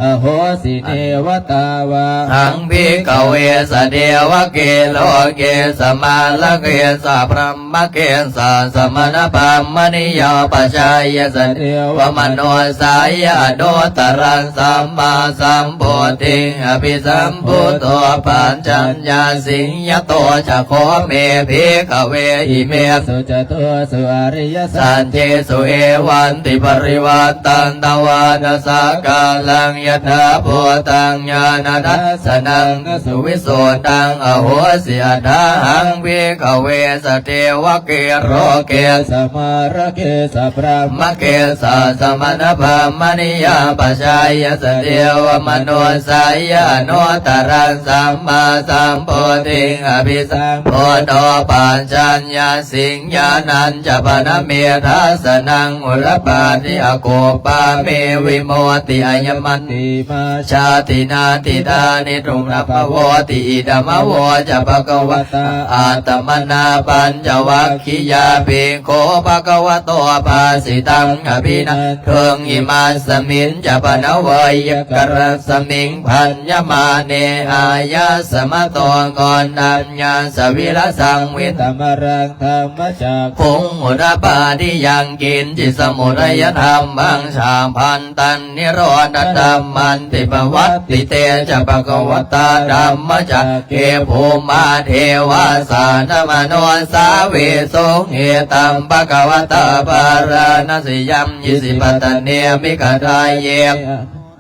อโหสิเทวตาวา ทังภิกขเวสเดวะเกโลเกสมาลเกสะพรหมเกสะสมณปัมมณิยาปชายสเดวมโนสายโดตรังสัมมาสัมพุทธิอภิสัมพุทโธปัญจัญญาสิงยโตจะโคเมภิกขเวอิเม สุจโตสุอริยสั สั จ นเทสุเอวันติปริวันตันตวาทสังกาลังยถาภูตังญาณทัสสนังสุวิโสตังอโหสิอัฏฐาหังภิกขเวสเทวะเกโรเก สมาระเกสะพราม มะเกสะสมณพามณิยาปชายสเทวมโนสายโนตรังสัมมาสัมพุทธิอภิสัมพุทโธปัญจัญญาสิงญาณัญจะปนเมทัสสนังอุรปาทิอโกปาเมวิโมติอัยมันติ ติมา ชาตินาติตานิตรุงรัพโวติอิดามโวจะภะคะวะตาอาตมนาปัญจวัคคียาภิกขุภะคะวะโตภาสิตังอภินันเทิงอิมาสมินจะปนเวยกรสมิงพันยมาเนอายาสมะโตกอนนัญญาสวิรสังวิ ธ ต รรมรังธรรมจัก คงอุรปาทิยังกินจิสมุทัยธรรมบังชาพันตันนิโรธธรรมันติปวัตติเตจะปะกวตาธรรมจักเกภูมาเทวาสานมโนสาเวสงเอตัมปะกวตาปาราณสิยัมยิสิปตเนมิกทายเย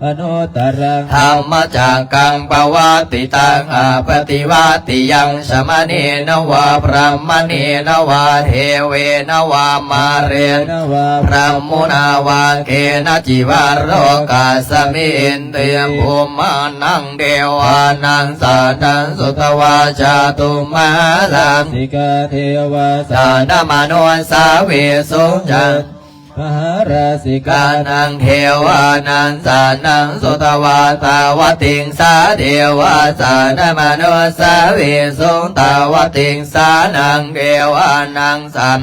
อนุตรัง ธรรมจักกังปวัตติตังอาปฏิวัติยังสมณีนวาพระมณีนวาเทเวนวามาเรน นวา พระมุนาวาเกนะจิวารโรกาสมินเตยภูมานังเดวานังสานังสุตวาจาตุมาลัง สิกาเทวาสา สานามาโนสาเวสุจัน มหาราสิกาก านังเทวานังสานังสุตวาตาวติงสาเทวาสานามโนสาเวสุตาวติงสานังเทวานังสัม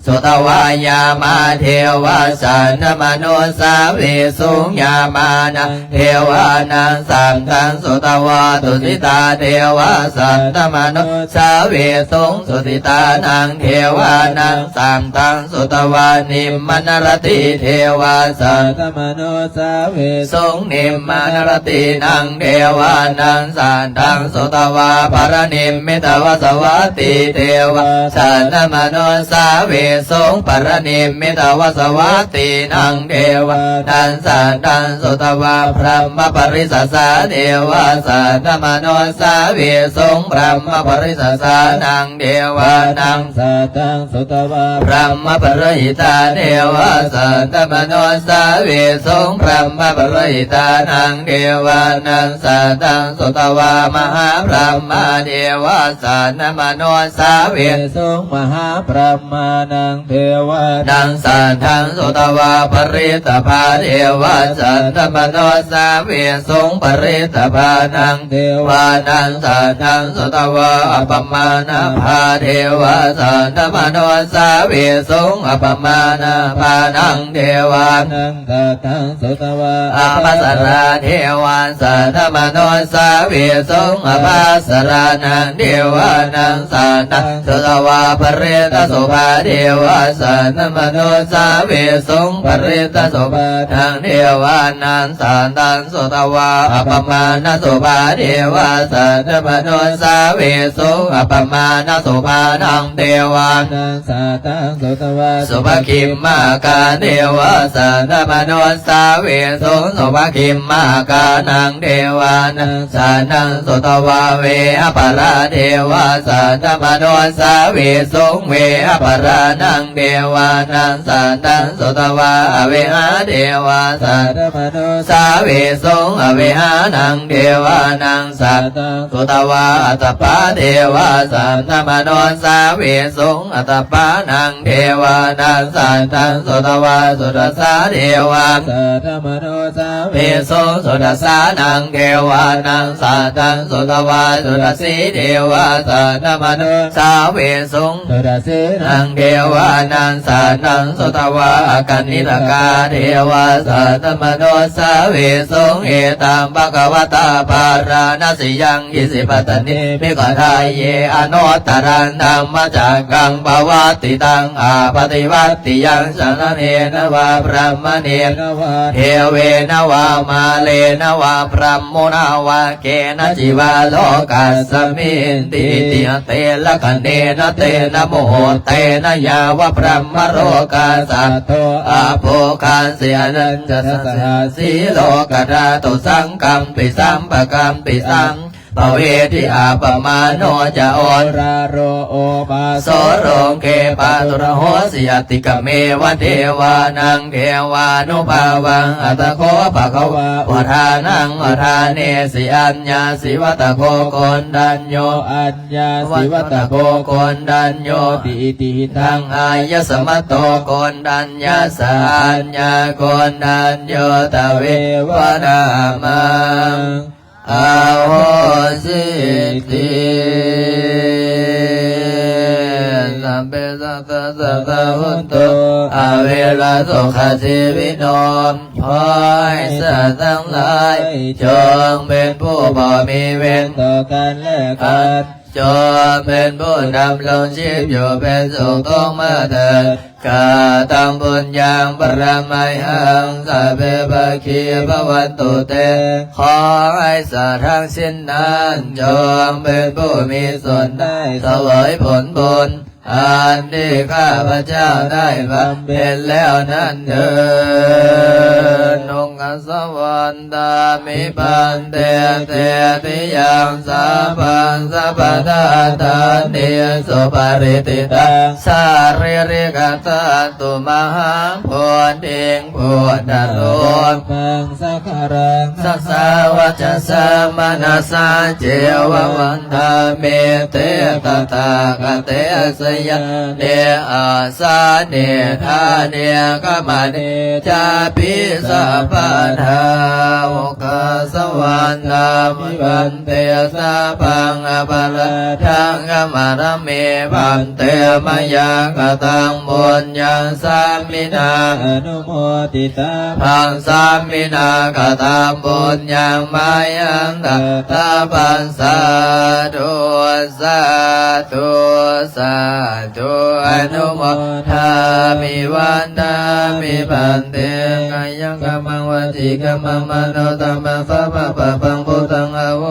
สุตวายามาเทวาสานามโนสาเวสุญามานะเทวานังสัมทังสุตวาตุสิตาเทวาสันามโนสาเวสุงสุติตานังเทวานังสัมทังสุตวานิมมนรติเทวาสัน ธรรมโนสาเว ทรงนิมมานรตินังเทวานังสันทังสุตวาปารนิมมิตวสวัตติเทวาสันนมโนสาเวทรงปารนิมมิตวสวัตตินังเทวานันสันทังสุตวาพระมปริสัสสะเทวาสันนมโนสาเวทรงพระมปริสัสสะนังเทวานัง สัตตังสุตวา พระมปริหิตาเทวาสันตมโนสาเวสงพระมปริหิตานังเทวานังสัตตังสุตวามหาพระมเทวาสันตมโนสาเว เวสงมหาพรหมานั นังเทวา นังสันทังสุตวาปริตภาเทวะสันตมโนสาเวสงปริตภานังเทวานังสันทังสุตวาอปมานาภาเทวะสันตมโนสาเวสงอปมานาภานังเทวา นังตทังสุตวา อาภัสราเทวาสันตมโนสาเวสงอภัสรานังเทวานังสันทังสุตวาปริตสุภาเทวาสันตมโนสาเวสงปริตสุภานังเทวานังสันทังสุตวาอปมาณสุภาเทวาสันตมโนสาเวสงอปมาณสุภานังเทวา นังสัตตังสุตวา สุภคิมมาการเทวาสันตมโนสาเวสงสุภคิมมาการนังเทวานังสันนังสุตวาเวอปราเทวาสันตมโนสาเวสงเวอปรานังเทวานังสันนังสุตวาเวหาเทวาสัน ธรรมโน สาเวสงอเวหานังเทวานังสัตสุตวาอัตตปาเทวาสันตมโนสาเวสงอัตตปานังเทวานังสันตังสุตวาสุตสาเทวา สัทธรรมโนสา เวสงสุตสานังเทวานังสัตตังสุตวาสุตสีเทวาสันตมโนสาเวสง สุรเสนั นั ง งเทวานังสันนังสุตวากันนิรกาเทวาสัตมโนสาเวสงเอตัมภะคะวตาภาราณสิยังอิสิปตนิมิกทายเยอโนตตรันธรรมจักกังภวติตังอาปฏิวัติยังสนเนนวาพระมเน นวา เทเวนวามาเลนวาพระมุนาวาเกนะจิวาโลกัสสมินติติเตละคะเนนะเตนะโมเตนะยาวะพระมโรกาสัต โต อาโภคาเสียนันจะสหาสีโลกราตุสังกัมปิสัมปะกัมปิสังปเวทิอาปมาโนจะออน ราโรโอบา โสโรงเกปะตุระโหสิยติกะเมวะเทวานังเทวานุภาวังอัตโคปะคะวะวทานังวทาเนสิอัญญาสิวัตโคโกนดัญโย อัญญาสิวัตโก โกนดัญโย ติติทั ทั ง งอายสมัตโตโกนดัญญาสัญญาโกนดัญโยตเววนามังอาโหสิติสัมเปสัตตะสัตตะหุนโตอาเวลาสุขชีวิโนมขอให้สัตว์ทั้งหลายจงเป็นผู้บ่มีเวร ต่อกันและกัน จงเป็นผู้ดำรงชีพอยู่เป็นสุขทุกเมื่อเถิดกาตังบุญยังปรมัยหังสัพเพปะคีพวันตุเตขอให้สัตว์ทั้งสิ้นนั้นจงเป็นผู้มีส่วนได้เสวยผลบุญอันที่ข้าพเจ้าได้บำเพ็ญแล้วนั้นเถิดนงคสวันตามิปันเตเตติยังสาปังสัพพทาทานเนสุปริติตังสาริริกตันตุมหังพุทธิงพุทธโลก ปังสักการัง สัสสาวัจสามนัสสาเจววันทาเมเตตตากเตสยะเนอาสาเนธาเนกมเนจาปิสัพพทาวกสวรรณามิบันเตสาพังอภรทังกมารเมพันเตมยังกตังบุญยังสามินา อนุโมติตา พังสามินากตามบุญยังมายังตตาปันสาธุสาธุสาธุอนุโมทามิวันตามิปันเตกายังกัมมังวจิกัมมังมโนตัมมังสัพพะปะปังพุทธังอโห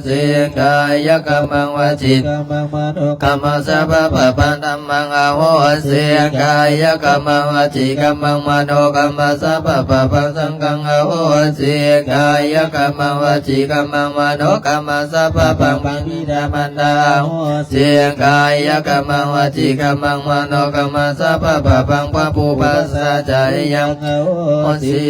สิกายกัมมังวจิ กัมมังมโน กัมมังสัพพะปะปังธัมมังอโหสิกายกัมมังวจิกัมมังมโนกัมมังสัพพะปะปังสังฆังอโหสิกายกัมมังวจิกัมมังมโนกัมมังสัพพะปังปังปิดามันดาโหสิกายกัมมังวจิกัมมังมโนกัมมังสัพพะปะปังปะปุปัสสะจายัง โห โหสิ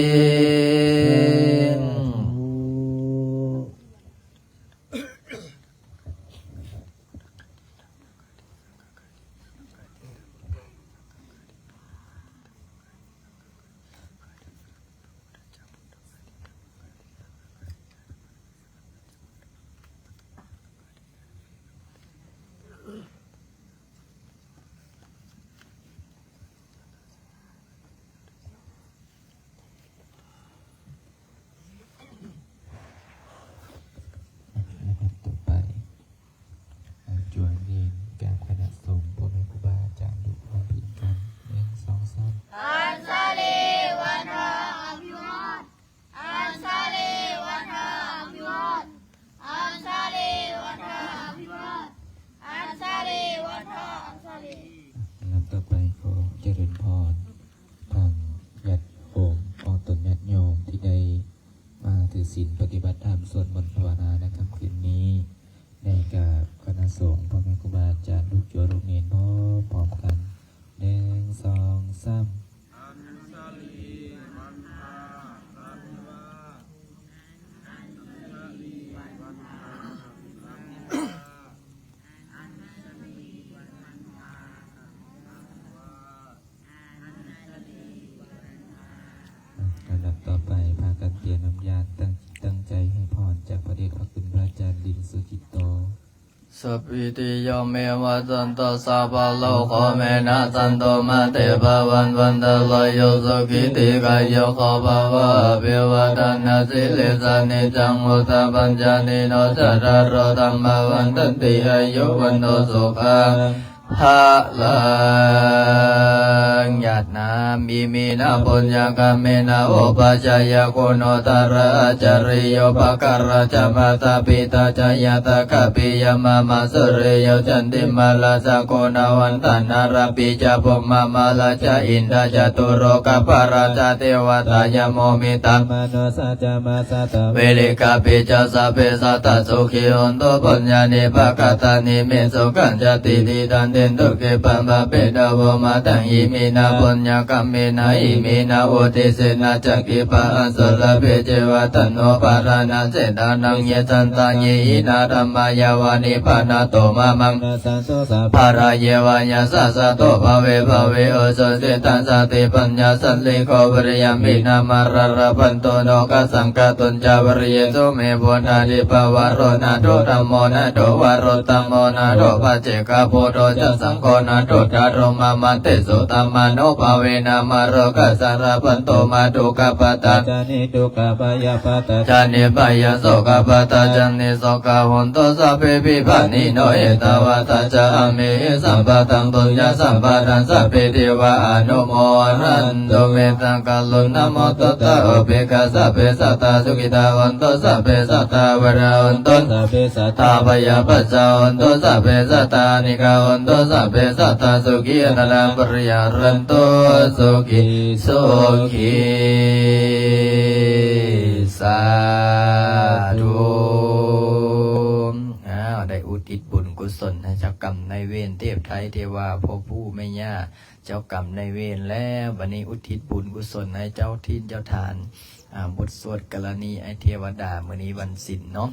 สงฆ์พ่อแม่ครูบาอาจารย์ลูกจัวลูกเนรพร้อมกัน1 2 3ลำดับต่อไปพากันเตรียมน้ำยาตั้งใจให้พรจากพระเดชพระคุณพระอาจารย์ดินสุจิตโต สัพพิติโยเมวะจันโตสัพพะโลกเมนะจันโตมาเตภวันวันตะลายโยสุขิติกายโยขภาวะอภิวาทนาสิลิสานิจังมุตตะปัญจานิโนจัตตารโอธัมมาวันตันติอายุวันโนสุขังภะลังญาตินามีนาปุญญกรรมนาโอปัจจยคุณโอตระจริโยปการะจมาตาปิตาจยตากปิยมามาสุริโยจันติมาลาสะโกนาวันตานารปิจาภมมาลาจาอินทาจตุโรกปาราจาเทวตายโมมิตัง มโนสัจจมาสัตต เวลิกาปิจาสัพเพสัตตาสุขิโอนโตปัญญานิภกตานิเมสุขันจติติตันเตนตุเกปัมบะเปดาวมาตังอิมินาปัญญากรรมนาอิมินาโอติเสนาจักขิปะอัสสะเปเจวะตันโนปารานาเสดานังเยจันตาเยอินาธัมมายาวานิปานาโตมามัง นาสันโตสัพ ภาราเยวายาสัสสะโตภเวภเวโอโสเสตันสติปัญญาสัลลิโกวริยมินามาระระพันโตโนกัสสังกตุนจาวริยโสเมโพนาดิปวารโรนาโตธัมโมนาโตวารโรตัมโมนาโตปัจเจกโพโตจัสสังโฆนาโตตารโมามันเตสุตัมมาโนภเวนามาโรกัสสารพันโตมาตุกปตา จานิตุกปายาปตะ จานิปายโสกปตาจันนิโสกหุนโตสัพเพปิปานิโนเอตาวาตาจาเมสัมปะตังตุญญาสัมปะทังสัพเพเทวะอนุโมรันตุเมตังกัลลุนะโมตตะอุเบกขาสัพเพสัตตาสุขิตาวันโตสัพเพสัตตาวราวันโต สัพเพสัต ตาปยาปัจจาวันโตสัพเพสัตตานิกาวันโตสัพเพสัตตาสุขีอนันตปริยารันโตสุขีสุขีสาธุได้อุทิศบุญกุศลให้เจ้ากรรมนายเวรเทพไทยเทวาพ่อผู้แม่ย่าเจ้ากรรมนายเวรแล้ววันนี้อุทิศบุญกุศลให้เจ้าทินเจ้าทานบทสวดกรณีไอเทวดามื้อนี้วันศิลเนาะ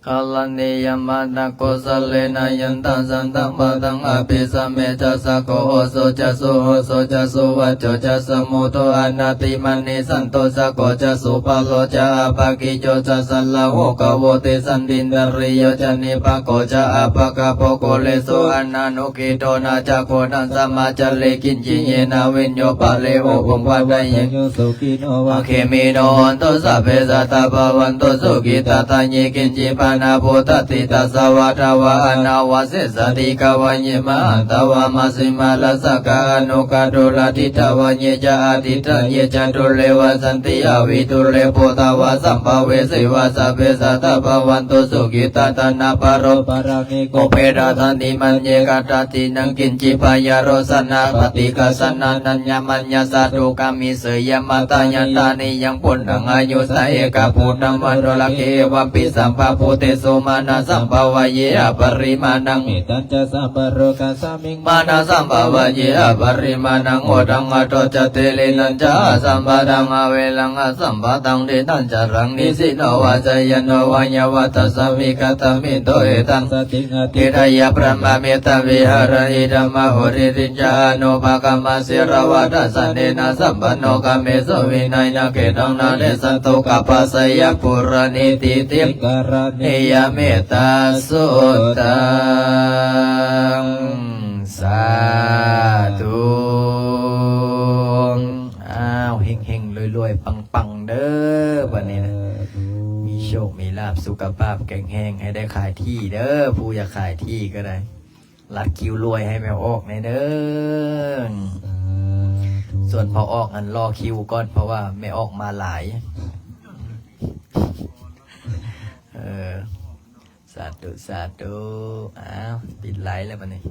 กาลเนยมานะโกสะเลนะยันตังสันตังปะตังอภิสัมเมจัสสะโกโหโสจัสสุโหโสจัสสุวัจโจจัสสมุโตอนาติมันนิสันโตสะโกจัสสุปะโลจะอาภกิโจจัสสัลลาโหกะโวติสันดินดริโยจันนิปะโกจะอาภกะโปโกเลสุอนานุกิโตนาจะโกนันสัมมาจัลเลกินจิเยนาเวนโยปะเลโอภวะไดเย โยสุขิโนวะ เคมิโนอันโตสัพเพสัตตาภวันโตสุขิตาตาเยกินจิปานาโพตติตาสวัตวะอนาวาสิสติกวัญญมาตวามาสิมาลสกาอนุกาโดลติตวัญญจาติตเยจัตุเลวสันติอวิตุเลโพตวะสัมภเวสิวะสัพเพสัตตาภวันโตสุขิตาตนาปโร ปารามิโก โกเปราทันติมันเยกาตตินังกินจิปายาโรสนาปฏิกาสนานัญญมัญญาสัตตุกามิเสยมาตายันตานิยังปุณณังอายุสเอกภูตังวันโรลเกวัมปิสัมภโพเตโสมานาสัมภวะเยอปริมาณัง เมตัญจะสัมปโรกัสสมิง มานาสัมภวะเยอปริมาณังโอตังอโตจเตเลนัญจาสัมปะดังอเวลังอสัมปะตังเดตัญจรังนิสิโนวาจยโนวัญญวัตสมิกตมิโตเอตัง สติงอ ทิ ติ รยาพระมเมตวิหารหิธรรมโหริริจานุภากรรมสิรวัตสันเนนะสัมปันโนกเมสุวินัยนาเกตังนาเดสันโตกัปปัสยปุรณิติติ การะ เน นิ ยเมตตาสุตังสาธุเฮงๆรวยๆปังๆเด้อวันนี้นะมีโชคมีลาภสุขภาพแข็งแรงให้ได้ขายที่เด้อผู้อยากขายที่ก็ได้รัดคิวรวยให้แมวออกในเด้อส่วนพอออกอันรอคิวก่อนเพราะว่าไม่ออกมาหลายสาธุสาธุอ้าวปิดไลฟ์แล้ววันนี้